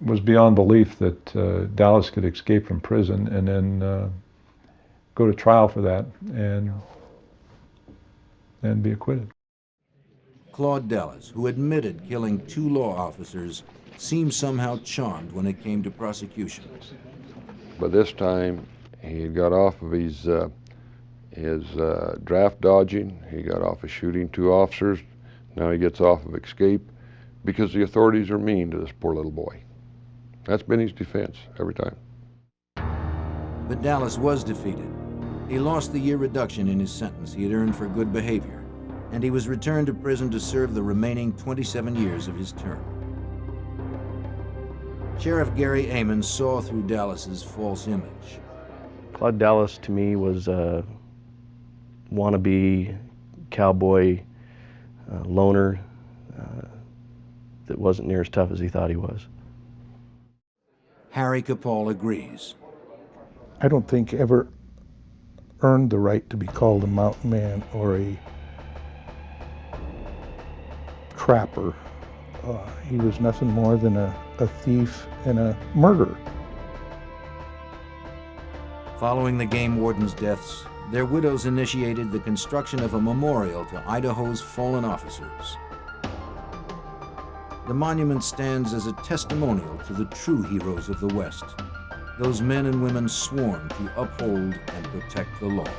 was beyond belief that Dallas could escape from prison and then go to trial for that and be acquitted. Claude Dallas, who admitted killing 2 law officers, seemed somehow charmed when it came to prosecution. By this time, he had got off of his draft dodging. He got off of shooting 2 officers. Now he gets off of escape because the authorities are mean to this poor little boy. That's been his defense every time. But Dallas was defeated. He lost the year reduction in his sentence he had earned for good behavior, and he was returned to prison to serve the remaining 27 years of his term. Sheriff Gary Amon saw through Dallas's false image. Claude Dallas to me was a wannabe cowboy loner that wasn't near as tough as he thought he was. Harry Capall agrees. I don't think ever earned the right to be called a mountain man or a trapper. He was nothing more than a thief and a murderer. Following the game wardens' deaths, their widows initiated the construction of a memorial to Idaho's fallen officers. The monument stands as a testimonial to the true heroes of the West, those men and women sworn to uphold and protect the law.